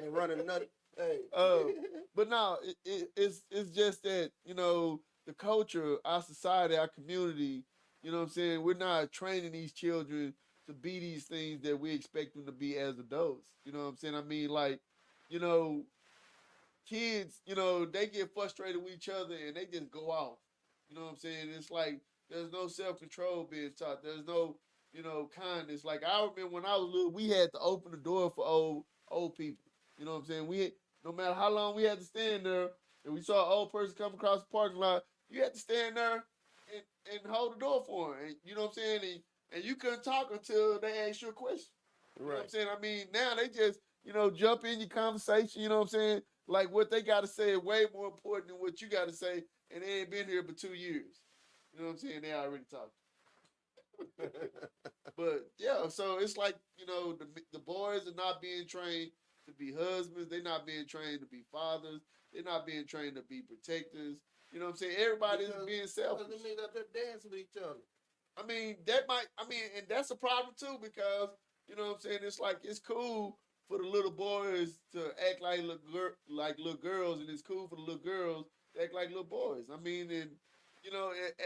S1: Ain't running nothing. Hey.
S2: but no, it's just that the culture, our society, our community. You know what I'm saying? We're not training these children to be these things that we expect them to be as adults. You know what I'm saying? I mean, like, you know, kids, they get frustrated with each other and they just go off. You know what I'm saying? It's like there's no self control being taught. There's no, kindness. Like I remember when I was little, we had to open the door for old people. You know what I'm saying? No matter how long we had to stand there, and we saw an old person come across the parking lot, you had to stand there and hold the door for them. And you know what I'm saying? And you couldn't talk until they asked you a question. You know what I'm saying? I mean, now they just, jump in your conversation, you know what I'm saying? Like what they got to say is way more important than what you got to say, and they ain't been here but 2 years. You know what I'm saying? They already talked. But yeah, so it's like the boys are not being trained to be husbands. They're not being trained to be fathers. They're not being trained to be protectors. You know what I'm saying? Everybody is being selfish.
S1: Because them niggas up there dancing with each other.
S2: I mean, and that's a problem too because you know what I'm saying. It's like it's cool for the little boys to act like little girls, and it's cool for the little girls to act like little boys. I mean, and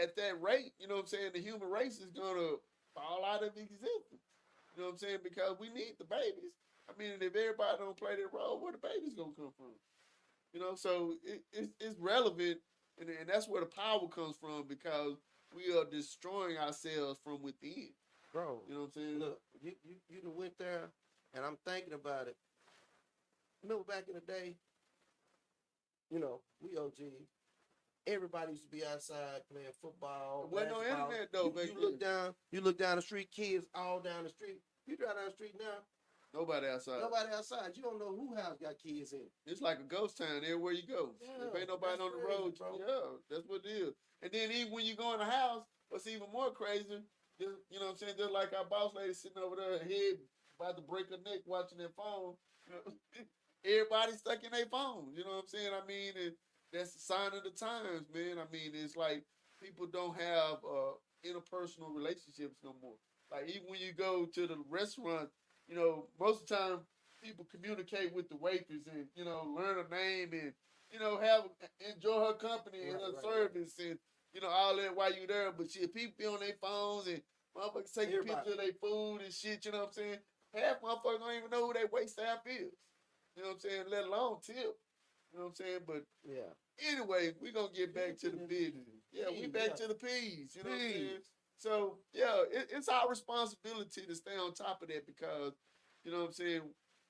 S2: at that rate, you know what I'm saying, the human race is gonna fall out of existence. You know what I'm saying? Because we need the babies. I mean, and if everybody don't play their role, where the babies gonna come from? So it's relevant, and that's where the power comes from because we are destroying ourselves from within.
S1: Bro,
S2: You know what I'm saying?
S1: look, you done went there, and I'm thinking about it. Remember back in the day, we OG. Everybody used to be outside playing football.
S2: There wasn't no
S1: basketball.
S2: internet though back then.
S1: You look down the street, kids all down the street. You drive down the street now,
S2: Nobody outside.
S1: nobody outside. You don't know who house got kids in it.
S2: It's like a ghost town everywhere you go.
S1: Yeah,
S2: If ain't nobody
S1: that's
S2: on the
S1: crazy,
S2: road,
S1: bro.
S2: yeah, that's what it is. And then even when you go in the house, what's even more crazy, just, you know what I'm saying, just like our boss lady sitting over there, her head about to break her neck watching their phone. Everybody's stuck in their phone. You know what I'm saying? I mean, that's a sign of the times, man. I mean, it's like people don't have interpersonal relationships no more. Like even when you go to the restaurant, most of the time people communicate with the waitress and learn her name and have enjoy her company and her service and all that while you there. But shit, people be on their phones and motherfuckers taking pictures of their food and shit. You know what I'm saying? Half motherfuckers don't even know who they wait staff is. You know what I'm saying? Let alone tip. You know what I'm saying? But
S1: Yeah.
S2: anyway, we're gonna get back to the business. Yeah, we back to the peas. You know what I'm saying? So yeah, it's our responsibility to stay on top of that because you know what I'm saying.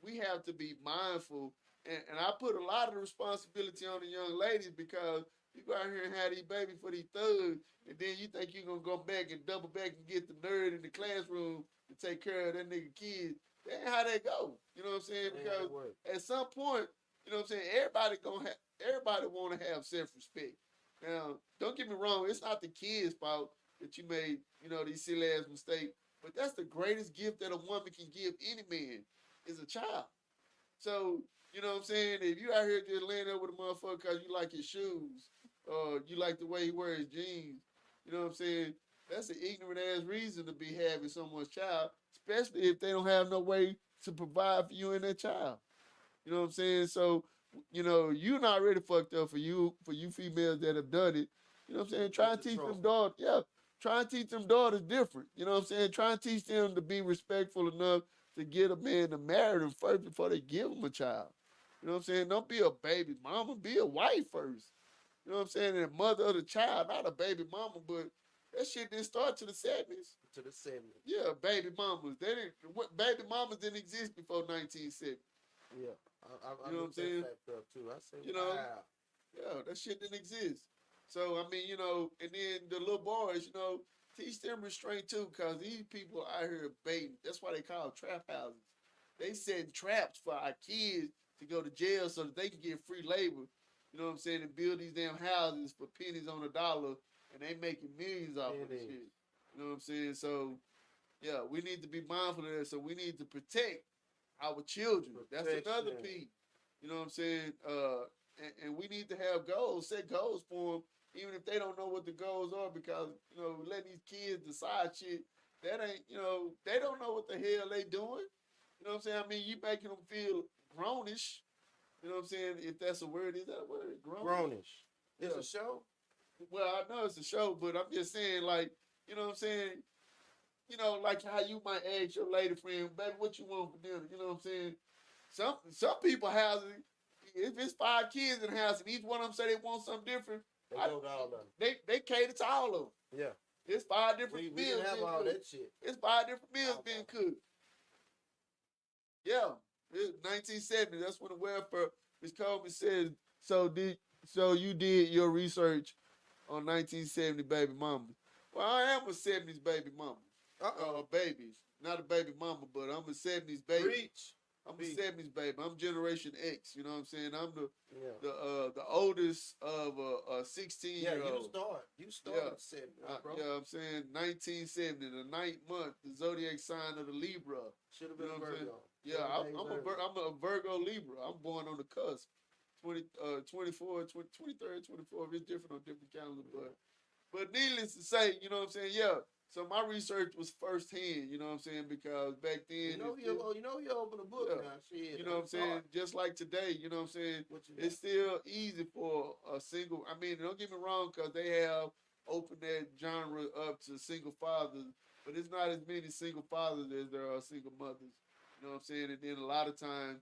S2: We have to be mindful, and I put a lot of the responsibility on the young ladies because you go out here and have these babies for these thugs, and then you think you're gonna go back and double back and get the nerd in the classroom to take care of that nigga kids. That ain't how that go. You know what I'm saying? Because at some point, you know what I'm saying, everybody want to have self-respect. Now, don't get me wrong, it's not the kid's fault that you made, these silly ass mistakes. But that's the greatest gift that a woman can give any man is a child. So, you know what I'm saying? If you out here just laying there with a motherfucker because you like his shoes, or you like the way he wears jeans, you know what I'm saying? That's an ignorant ass reason to be having someone's child, especially if they don't have no way to provide for you and that child. You know what I'm saying? So, you're not really fucked up for you females that have done it. You know what I'm saying? Try
S1: Get
S2: and
S1: the
S2: teach them
S1: trophy.
S2: daughters. Yeah, try and teach them daughters different. You know what I'm saying? Try and teach them to be respectful enough to get a man to marry them first before they give them a child. You know what I'm saying? Don't be a baby mama. Be a wife first. You know what I'm saying? And a mother of the child, not a baby mama, but that shit didn't start to the 70s.
S1: To the 70s.
S2: Yeah, baby mamas. They didn't. What baby mamas didn't exist before 1970.
S1: Yeah. I
S2: You know what I'm
S1: looked that
S2: saying?
S1: fact up too. I say,
S2: You know,
S1: wow.
S2: yeah, that shit didn't exist. So I mean, and then the little boys, teach them restraint too, cause these people out here baiting. That's why they call trap houses. They setting traps for our kids to go to jail so that they can get free labor. You know what I'm saying? And build these damn houses for pennies on a dollar, and they making millions off of the
S1: It is.
S2: shit. You know what I'm saying? So yeah, we need to be mindful of that. So we need to protect our children. That's another
S1: Protection.
S2: piece. You know what I'm saying? And we need to have goals, set goals for them, even if they don't know what the goals are, because letting these kids decide shit that ain't, they don't know what the hell they doing. You know what I'm saying? I mean, you making them feel grownish. You know what I'm saying? If that's a word, is that a word? Grownish.
S1: Grownish. It's
S2: Yeah.
S1: a show.
S2: Well, I know it's a show, but I'm just saying, like, you know what I'm saying? Like how you might ask your lady friend, baby, what you want for dinner? You know what I'm saying? Some people housing, if it's 5 kids in the house and each one of them say they want something different,
S1: They go to all of them.
S2: they cater to all of them.
S1: Yeah.
S2: It's 5 different
S1: We
S2: meals
S1: didn't have
S2: being
S1: all
S2: cooked.
S1: that shit.
S2: It's 5 different meals
S1: Oh,
S2: being
S1: no.
S2: cooked. Yeah, it's 1970. That's when the welfare. Ms. Coleman says. So you did your research on 1970 baby mamas. Well, I am a 70s baby mama.
S1: Uh-oh.
S2: Babies, not a baby mama, but I'm a 70s baby.
S1: Preach.
S2: I'm a
S1: Peace.
S2: 70s baby. I'm Generation X. You know what I'm saying? I'm the
S1: Yeah.
S2: the oldest of a 16
S1: Yeah,
S2: year
S1: you
S2: old.
S1: start. You
S2: Yeah,
S1: started 70, bro.
S2: yeah. I'm saying 1970, the ninth month, the zodiac sign of the Libra.
S1: Should have
S2: You
S1: been
S2: know
S1: a
S2: what I'm saying?
S1: Virgo.
S2: Yeah,
S1: 20 days early.
S2: I'm a Virgo Libra. I'm born on the cusp. 24, 20, 23rd, 24th. It's different on different calendars,
S1: Yeah.
S2: but needless to say, you know what I'm saying? Yeah. So my research was firsthand, you know what I'm saying? Because back then,
S1: You open a book
S2: yeah,
S1: now. Shit,
S2: you know what
S1: don't
S2: I'm saying?
S1: start.
S2: Just like today, you know what I'm saying?
S1: What you got?
S2: It's still easy for a single. I mean, don't get me wrong, because they have opened that genre up to single fathers, but it's not as many single fathers as there are single mothers. You know what I'm saying? And then a lot of times,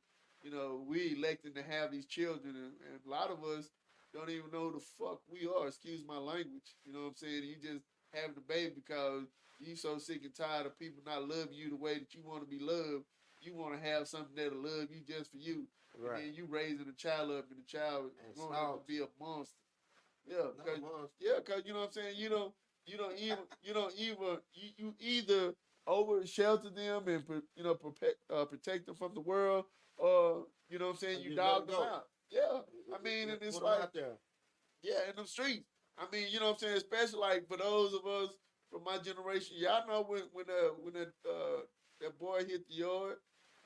S2: we electing to have these children, and a lot of us don't even know who the fuck we are. Excuse my language. You know what I'm saying? You just having the baby because you so sick and tired of people not loving you the way that you want to be loved. You want to have something that'll love you just for you, and
S1: Right.
S2: then you raising a child up, and the child
S1: And
S2: growing up to
S1: salty.
S2: be a monster. Yeah,
S1: Not a
S2: cause
S1: monster.
S2: yeah, cause you know what I'm saying. You either over shelter them and protect them from the world, or you know what I'm saying,
S1: And
S2: you
S1: just let them
S2: dog them
S1: go.
S2: out. Yeah, I mean, and it's
S1: Put them
S2: like
S1: out there.
S2: yeah, in the streets. I mean, you know what I'm saying? Especially like for those of us from my generation, y'all know when that boy hit the yard.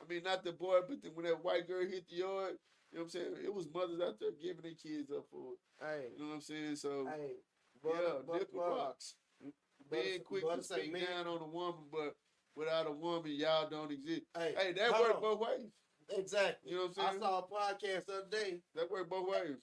S2: I mean, not the boy, but when that white girl hit the yard, you know what I'm saying? It was mothers out there giving their kids up for it.
S1: Hey,
S2: You know what I'm saying? So
S1: hey,
S2: yeah,
S1: butter,
S2: nipple rocks. Being quick to
S1: butter say
S2: speak
S1: men.
S2: down on a woman, but without a woman, y'all don't exist.
S1: Hey,
S2: Hey, that
S1: hold
S2: worked
S1: on.
S2: both ways.
S1: Exactly.
S2: You know what I'm
S1: I
S2: saying?
S1: saw a podcast the other day.
S2: That worked both ways.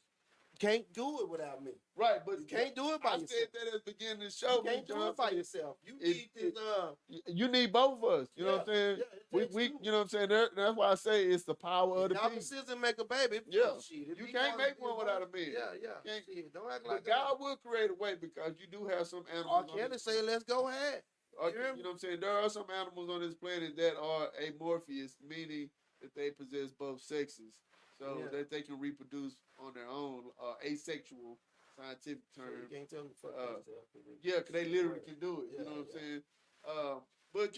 S1: Can't do it without me.
S2: Right, but
S1: You can't do it by
S2: I
S1: yourself.
S2: said that at the beginning of the
S1: You
S2: show, Miss
S1: can't do it by
S2: Johnson.
S1: yourself. You
S2: It,
S1: need
S2: it,
S1: this.
S2: you need both of us. You know
S1: Yeah,
S2: what I'm saying?
S1: yeah. It
S2: We,
S1: takes
S2: we,
S1: two.
S2: you know what I'm saying? That's why I say it's the power of
S1: If
S2: the
S1: y'all
S2: people.
S1: decision make a baby,
S2: Yeah,
S1: shit. If
S2: you
S1: he
S2: can't
S1: wanna
S2: make
S1: be
S2: one without a man.
S1: yeah, yeah.
S2: Can't,
S1: Shit, don't act
S2: but
S1: like that.
S2: God will create a way because you do have some
S1: R.
S2: animals on
S1: Kelly
S2: this.
S1: say, let's go ahead. You hear
S2: You
S1: me?
S2: know what I'm saying? There are some animals on this planet that are amorphous, meaning that they possess both sexes, so
S1: Yeah.
S2: that they can reproduce on their own. Asexual, scientific
S1: So
S2: term.
S1: you can't tell them to fuck
S2: Uh,
S1: themselves.
S2: Yeah, because they literally can do it.
S1: Yeah,
S2: You know what I'm
S1: yeah.
S2: saying? But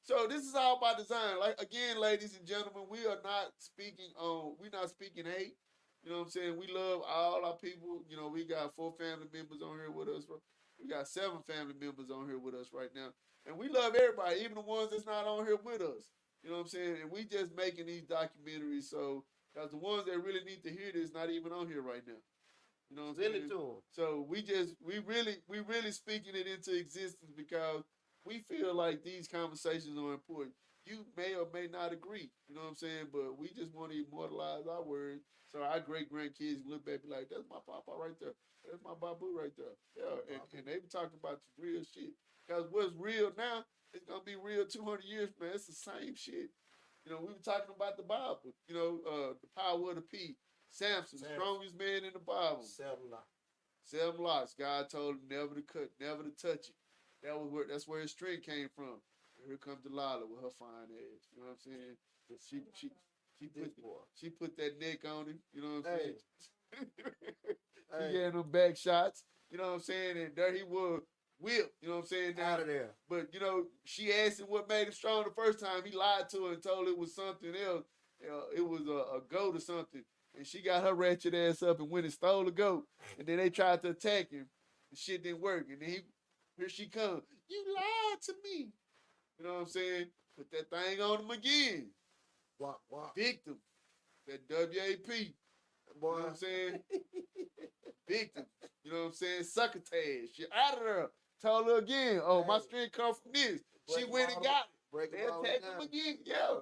S2: so this is all by design. Like again, ladies and gentlemen, we're not speaking hate. You know what I'm saying? We love all our people. You know, we got 4 family members on here with us. We got 7 family members on here with us right now. And we love everybody, even the ones that's not on here with us. You know what I'm saying? And we just making these documentaries so because the ones that really need to hear this not even on here right now. You know what I'm
S1: Send it
S2: saying?
S1: to them.
S2: So we really speaking it into existence because we feel like these conversations are important. You may or may not agree, you know what I'm saying? But we just want to immortalize our words so our great grandkids can look back and be like, that's my papa right there. That's my babu right there. Yeah, and they be talking about the real shit. Because what's real now is gonna be real 200 years from now. It's the same shit. You know, we were talking about the Bible. You know, the power of the P. Samson, the strongest man in the Bible. 7 locks. God told him never to cut, never to touch it. That's where his strength came from. And here comes Delilah with her fine ass. You know what I'm saying? She put that neck on him. You know what I'm saying? She gave him back shots. You know what I'm saying? And there he was, whipped. You know what I'm saying?
S1: Out of there.
S2: But you know, she asked him what made him strong the first time. He lied to her and told her it was something else. It was a goat or something. And she got her ratchet ass up and went and stole the goat. And then they tried to attack him. The shit didn't work. And then here she comes. You lied to me. You know what I'm saying? Put that thing on him again.
S1: What?
S2: Victim. That WAP. Boy. You know what I'm saying? Victim. You know what I'm saying? Succotash. She out of there. Told her again, oh, my strength come from this. She went and got it. They attacked him again. Yeah.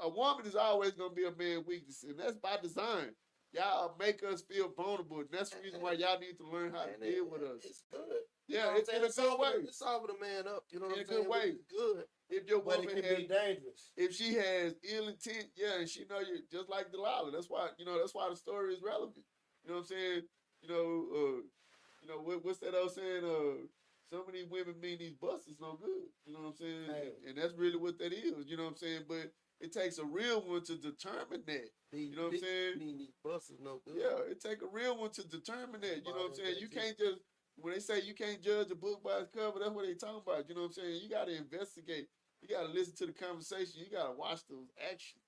S2: A woman is always going to be a man's weakness, and that's by design. Y'all make us feel vulnerable, and that's the reason why y'all need to learn how to deal with us.
S1: It's good.
S2: Yeah, it's in a good way.
S1: It's solving the man up. You know what I'm saying?
S2: In a good way.
S1: Good.
S2: If your woman
S1: but it can be dangerous.
S2: If she has ill intent, yeah, and she know you just like Delilah. That's why the story is relevant. You know what I'm saying? What's that old saying? So many women mean these busters no good. You know what I'm saying?
S1: Hey.
S2: And that's really what that is. You know what I'm saying? But it takes a real one to determine that. You know what I'm saying?
S1: Mean these busters no good.
S2: Yeah, it take a real one to determine that. You know what I'm saying? You can't just when they say you can't judge a book by its cover, that's what they talking about. You know what I'm saying? You got to investigate. You got to listen to the conversation. You got to watch those actions.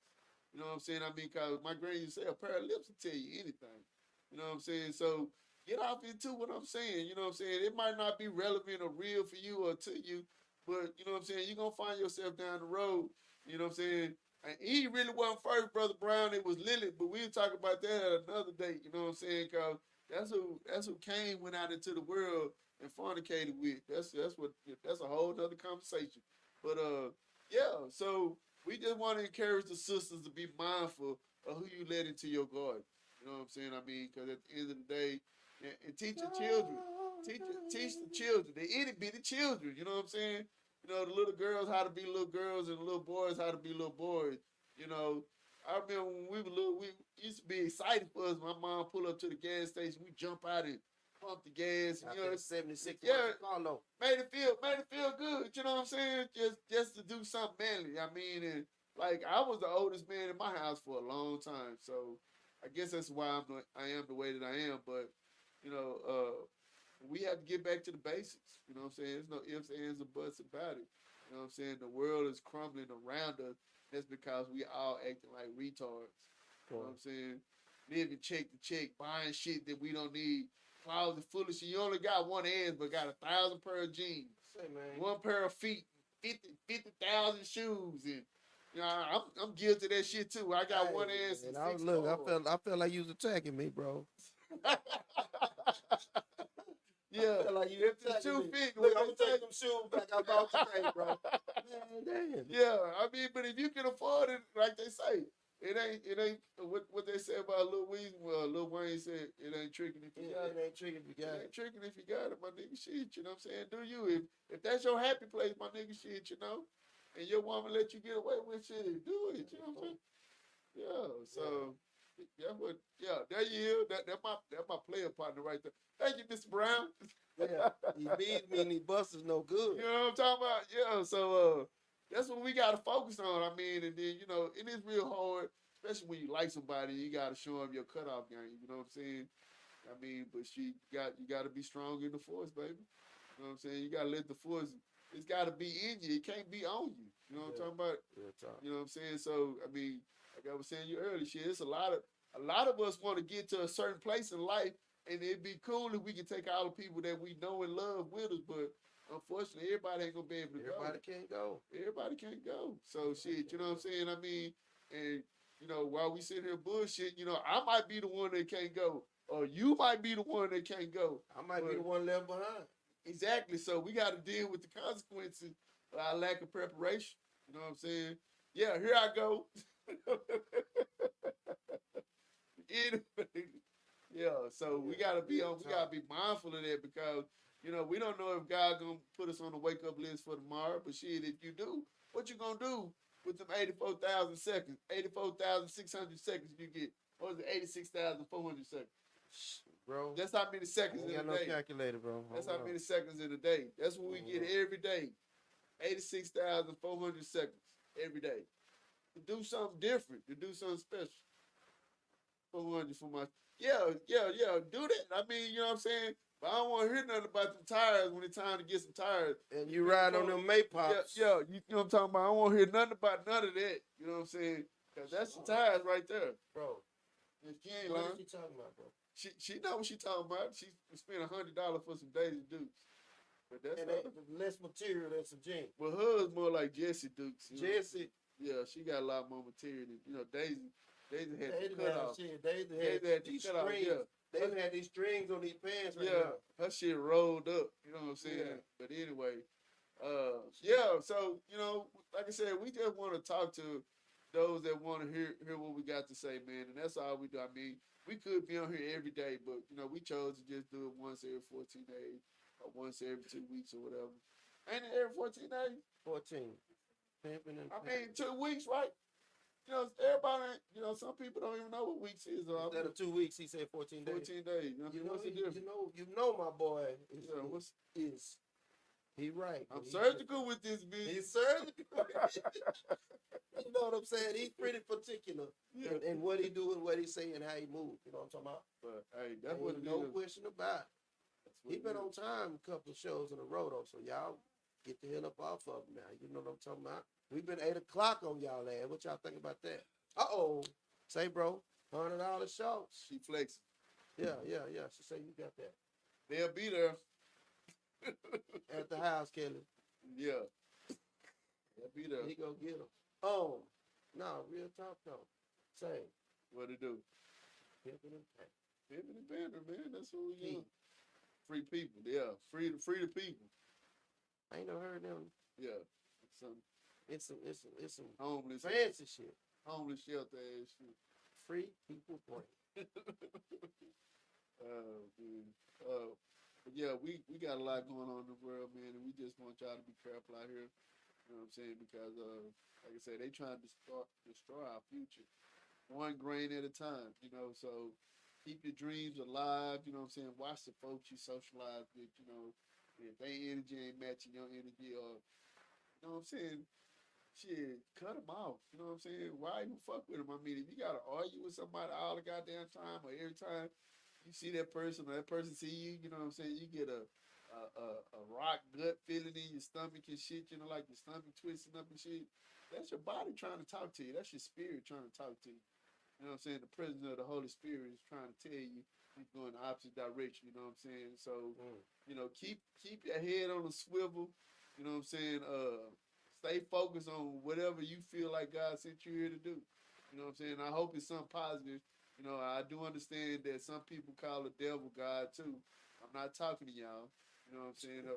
S2: You know what I'm saying? I mean, because my granny used to say a pair of lips will tell you anything. You know what I'm saying? So get off into what I'm saying. You know what I'm saying? It might not be relevant or real for you or to you, but you know what I'm saying? You're going to find yourself down the road. You know what I'm saying? And he really wasn't first, Brother Brown. It was Lily, but we'll talk about that at another date. You know what I'm saying? Because that's who Cain went out into the world and fornicated with. That's a whole nother conversation. But yeah, so we just want to encourage the sisters to be mindful of who you let into your garden. You know what I'm saying? I mean, because at the end of the day, and teach the children. Teach the children, the itty bitty children, you know what I'm saying? You know, the little girls how to be little girls and the little boys how to be little boys. You know, I remember when we were little, we used to be excited for us. My mom pull up to the gas station, we jump out and pump the gas. And, you know,
S1: 76.
S2: Yeah, made it feel good. You know what I'm saying? Just to do something manly. I mean, and like I was the oldest man in my house for a long time, so I guess that's why I am the way that I am. But you know, we have to get back to the basics. You know what I'm saying? There's no ifs, ands, or buts about it. You know what I'm saying? The world is crumbling around us. That's because we all acting like retards. You know what I'm saying? Living check to check, buying shit that we don't need. Closet full of shit. You only got one ass, but got 1,000 pair of jeans.
S1: Say, man.
S2: One pair of feet, 50,000 shoes, and you know I'm guilty of that shit too. I got one ass and six
S1: I felt like you was attacking me, bro.
S2: Yeah,
S1: like you
S2: if the shoe fit,
S1: look, I'm gonna take them shoes back I bought today, bro. Man, damn.
S2: Yeah, I mean, but if you can afford it, like they say, it ain't what they say about Lil Weezy. Well, Lil Wayne said it ain't tricking if you got it.
S1: It ain't tricking if you got it.
S2: It ain't tricking if you got it, my nigga. Shit, you know what I'm saying? Do you? If that's your happy place, my nigga, shit, you know, and your woman let you get away with shit, do it. You know what I'm saying? Yeah. So. Yeah, there you is. That's my player partner right there. Thank you, Mr. Brown.
S1: Yeah, these bees mean these busters no good.
S2: You know what I'm talking about? Yeah, so that's what we gotta focus on. I mean, and then you know, it is real hard, especially when you like somebody, you gotta show them your cutoff game. You know what I'm saying? I mean, but you gotta be strong in the force, baby. You know what I'm saying? You gotta let the force. It's gotta be in you. It can't be on you. You know what I'm talking about?
S1: Real talk.
S2: You know what I'm saying? So I mean, like I was saying you earlier, shit. It's a lot of A lot of us want to get to a certain place in life, and it'd be cool if we can take all the people that we know and love with us. But unfortunately, everybody ain't gonna be able to go.
S1: Everybody can't go.
S2: Everybody can't go. So shit, you know what I'm saying? I mean, and while we sit here bullshit, I might be the one that can't go, or you might be the one that can't go.
S1: I might be the one left behind.
S2: Exactly. So we got to deal with the consequences of our lack of preparation. You know what I'm saying? Yeah, here I go. Anyway, yeah. So we gotta be on. We gotta be mindful of that because we don't know if God gonna put us on the wake up list for tomorrow. But shit, if you do, what you gonna do with them 84,000 seconds, 84,600 seconds you get? What is it? 86,400 seconds.
S1: Bro,
S2: that's how many seconds in a
S1: no
S2: day.
S1: Calculator, bro.
S2: That's how many seconds in a day. That's what we get every day. 86,400 seconds every day. To do something different, to do something special. 400 for my do that. I mean, you know what I'm saying? But I don't want to hear nothing about the tires when it's time to get some tires.
S1: And you ride on them Maypops.
S2: Yeah, you know what I'm talking about? I don't want to hear nothing about none of that. You know what I'm saying? Because that's the tires right there.
S1: Bro.
S2: If she ain't
S1: What
S2: lying.
S1: is she talking about, bro?
S2: She know what she talking about. She spent $100 for some Daisy Dukes. But that's
S1: less material than some jeans.
S2: Well, hers more like Jessie Dukes.
S1: Jessie.
S2: Yeah, she got a lot more material than Daisy. Daisy had to cut off.
S1: Daisy had these strings. Yeah. Daisy had these strings on these pants right now.
S2: Her shit rolled up. You know what I'm saying? Yeah. But anyway, so like I said, we just want to talk to those that want to hear what we got to say, man, and that's all we do. I mean, we could be on here every day, but we chose to just do it once every 14 days or once every 2 weeks or whatever. Ain't it every 14 days?
S1: 14.
S2: I mean, 2 weeks, right? Everybody, some people don't even know what weeks is.
S1: Instead of 2 weeks, he said 14 days.
S2: 14 days. What's the difference?
S1: My boy is he right.
S2: I'm surgical with this bitch.
S1: He's surgical. You know what I'm saying? He's pretty particular in what he do and what he say and how he move. You know what I'm talking about?
S2: But hey, that's what it is.
S1: No question about it. He been on time a couple of shows in a row though, so y'all get the hell up off of him now. You know what I'm talking about? We've been 8 o'clock on y'all ass. What y'all think about that? Say, bro, $100 shorts.
S2: She flexing.
S1: Yeah. She say you got that.
S2: They'll be there.
S1: At the house, Kelly.
S2: Yeah. They'll be there.
S1: He gonna get them. No, real talk though. Say.
S2: What it do?
S1: Pimpin' and Pay.
S2: Pimpin' and Banner, man. That's what we do. Free people. Yeah. Free the people.
S1: I ain't never heard them.
S2: Yeah.
S1: It's some
S2: homeless
S1: fancy shit.
S2: Homeless shelter ass shit.
S1: Free people brain.
S2: But yeah, we got a lot going on in the world, man, and we just want y'all to be careful out here. You know what I'm saying? Because like I said, they trying to destroy our future. One grain at a time, so keep your dreams alive, you know what I'm saying? Watch the folks you socialize with, if their energy ain't matching your energy, or you know what I'm saying? Shit, cut them off. You know what I'm saying? Why even fuck with them? I mean, if you gotta argue with somebody all the goddamn time, or every time you see that person or that person see you, you know what I'm saying? You get a rock gut feeling in your stomach and shit, like your stomach twisting up and shit. That's your body trying to talk to you. That's your spirit trying to talk to you. You know what I'm saying? The presence of the Holy Spirit is trying to tell you you're going the opposite direction. You know what I'm saying? So, keep your head on a swivel. You know what I'm saying? Stay focused on whatever you feel like God sent you here to do. You know what I'm saying? I hope it's something positive. I do understand that some people call the devil God too. I'm not talking to y'all. You know what I'm saying?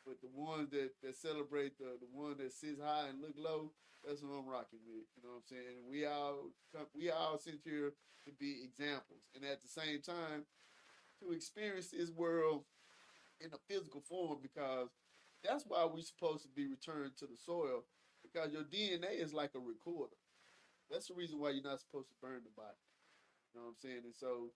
S2: But the ones that celebrate the one that sits high and look low, that's what I'm rocking with. You know what I'm saying? And we all sent here to be examples, and at the same time, to experience this world in a physical form, because that's why we're supposed to be returned to the soil, because your DNA is like a recorder. That's the reason why you're not supposed to burn the body. You know what I'm saying? And so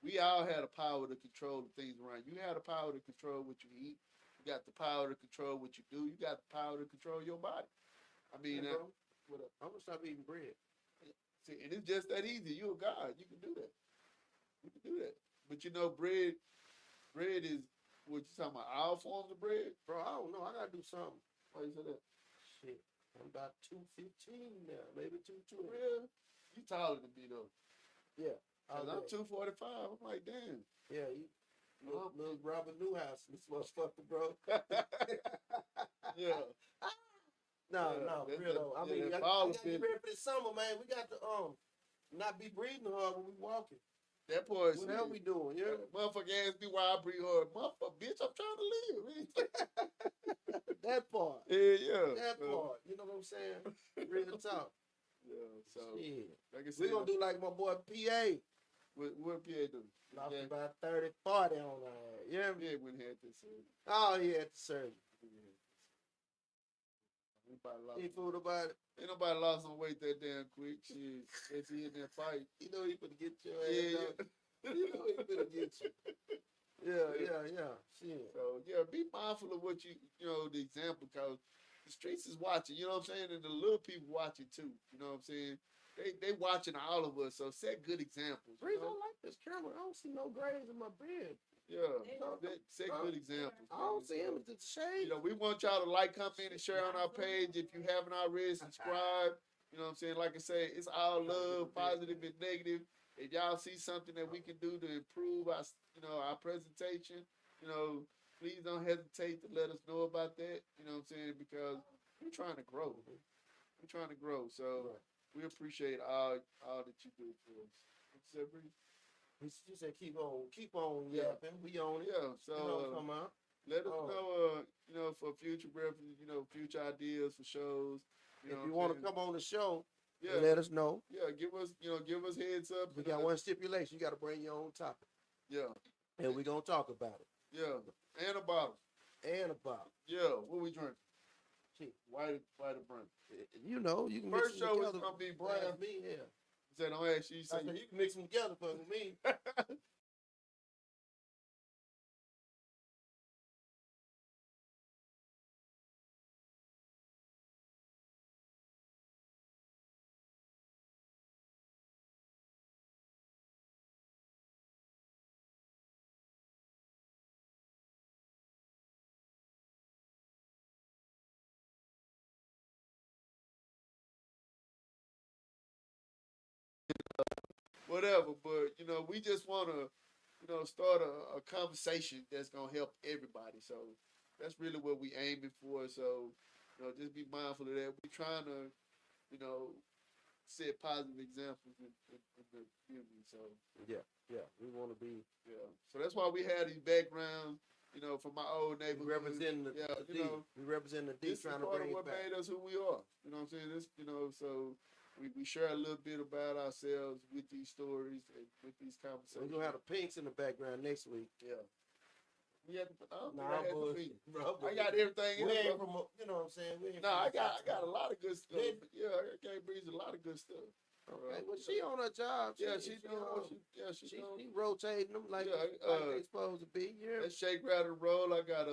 S2: we all had a power to control the things around. You had a power to control what you eat. You got the power to control what you do. You got the power to control your body. I mean,
S1: bro, I'm gonna stop eating bread.
S2: See, and it's just that easy. You're a God. You can do that. You can do that. But bread is what you talking about? All forms of bread?
S1: Bro, I don't know. I gotta do something.
S2: Why you say that?
S1: Shit. I'm about 215 now, maybe 220.
S2: Real? You taller than me though.
S1: Yeah. All
S2: Cause I'm
S1: day.
S2: 245. I'm like, damn.
S1: Yeah, you little Robert Newhouse, this motherfucker, bro.
S2: Yeah.
S1: No,
S2: Yeah,
S1: no, for
S2: that,
S1: real
S2: that,
S1: though. I
S2: yeah,
S1: mean,
S2: that
S1: I
S2: baller
S1: gotta get
S2: fit.
S1: ready for this summer, man. We got to not be breathing hard when we walking.
S2: That part
S1: What the hell
S2: shit.
S1: we doing? You know?
S2: Motherfucker asked me why I breathe hard. Motherfucker, bitch, I'm trying to live.
S1: That part.
S2: Yeah.
S1: That part. You know what I'm saying? Real talk.
S2: Yeah. So,
S1: Shit.
S2: like I said,
S1: We're gonna do like my boy PA.
S2: what PA do?
S1: Lost
S2: Yeah.
S1: about 30, 40 on that. Yeah.
S2: PA wouldn't have this.
S1: Oh, he had the surgery.
S2: Anybody lost?
S1: He fooled about it.
S2: Ain't nobody lost no weight that damn quick. Shit, if he in that fight,
S1: You know he finna get your ass.
S2: yeah.
S1: You know he finna get you. Yeah. Shit.
S2: So yeah, be mindful of what you know the example, because the streets is watching. You know what I'm saying, and the little people watching too. You know what I'm saying. They watching all of us. So set good examples.
S1: Reason I like this camera. I don't see no grays in my beard.
S2: Yeah, set good examples.
S1: I don't see him. It's a shade.
S2: You know, we want y'all to like, comment, and share on our page. If you haven't already, subscribe. You know what I'm saying? Like I say, it's all love, positive and negative. If y'all see something that we can do to improve our, our presentation, please don't hesitate to let us know about that. You know what I'm saying? Because we're trying to grow. We're trying to grow. So we appreciate all that you do for us. What's that, Bree?
S1: She said, keep on yapping. We on it.
S2: Yeah. So
S1: come out.
S2: let us know, for future reference, future ideas for shows.
S1: If you want to come on the show,
S2: yeah,
S1: let us know.
S2: Yeah, give us heads up.
S1: We got one stipulation: you got to bring your own topic.
S2: Yeah,
S1: and we're gonna talk about it.
S2: Yeah, and a bottle. Yeah, what we drink?
S1: Shit.
S2: White brown.
S1: You know, you can
S2: first
S1: mix them
S2: show
S1: together.
S2: is gonna be brown.
S1: Me, yeah.
S2: Said don't ask you.
S1: I said you can mix them together for me.
S2: Whatever, but we just want to, start a conversation that's gonna help everybody. So that's really what we aiming for. So just be mindful of that. We trying to, set positive examples in the community. So
S1: yeah, we want to be.
S2: Yeah, so that's why we had these backgrounds. From my old neighborhood.
S1: Representing the D. We represent the D,
S2: this
S1: trying
S2: is
S1: to
S2: part
S1: bring
S2: of what
S1: it back.
S2: made us who we are. You know what I'm saying? This, so we share a little bit about ourselves with these stories and with these conversations.
S1: We're gonna have the pinks in the background next week.
S2: Yeah. Yeah,
S1: I
S2: got everything in
S1: it.
S2: From,
S1: you know what I'm saying?
S2: I got a lot of good stuff. Yeah, I gave Breeze a lot of good stuff.
S1: Okay, well, she on her job.
S2: She
S1: rotating them like they supposed to be. Yeah.
S2: Let's shake, rattle, roll. I got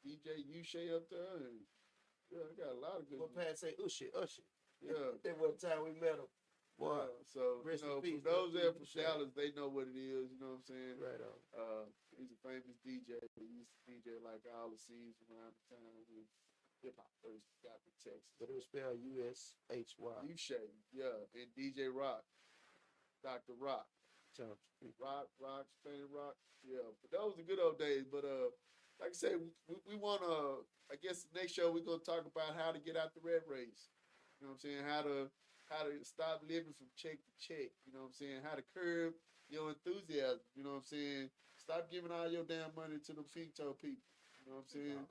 S2: DJ Ushay up there, and I got a lot of good.
S1: What Pat say? Usher.
S2: Yeah.
S1: That one time we met him.
S2: Boy, so
S1: for
S2: those there from Dallas, they know what it is. You know what I'm saying?
S1: Right on.
S2: He's a famous DJ. He used to DJ like all the scenes around the town when hip hop first got to Texas.
S1: But it was spelled U-S-H-Y.
S2: Ushay, yeah, and DJ Rock, Dr. Rock. Rock, Spanish Rock. Yeah, but those were the good old days. But like I said, we want to. I guess the next show we're gonna talk about how to get out the red race. You know what I'm saying? How to stop living from check to check. You know what I'm saying? How to curb your enthusiasm. You know what I'm saying? Stop giving all your damn money to the pink toe people. You know what I'm saying?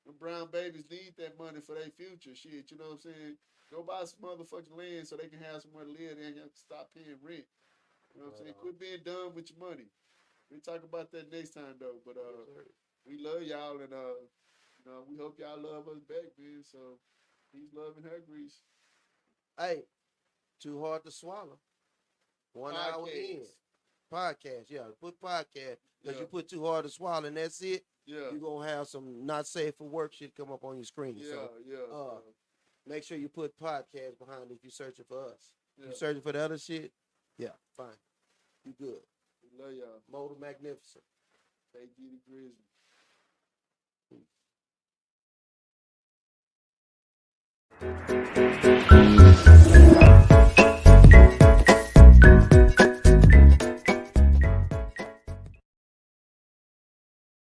S2: Them brown babies need that money for their future. Shit, you know what I'm saying? Go buy some motherfucking land so they can have somewhere to live. They ain't have to stop paying rent. You know what I'm saying? Quit being dumb with your money. We'll talk about that next time though. But we love y'all, and we hope y'all love us back, man. So peace, love, and hair grease.
S1: Hey, Too Hard to Swallow. 1 hour in. Podcast, yeah. Put podcast. Because you put Too Hard to Swallow and that's it.
S2: Yeah.
S1: You're gonna have some not safe for work shit come up on your screen. Make sure you put podcast behind it if you're searching for us. If you're searching for the other shit, yeah, fine. You good.
S2: We love y'all.
S1: Motor Magnificent.
S2: Take you to Grizzly.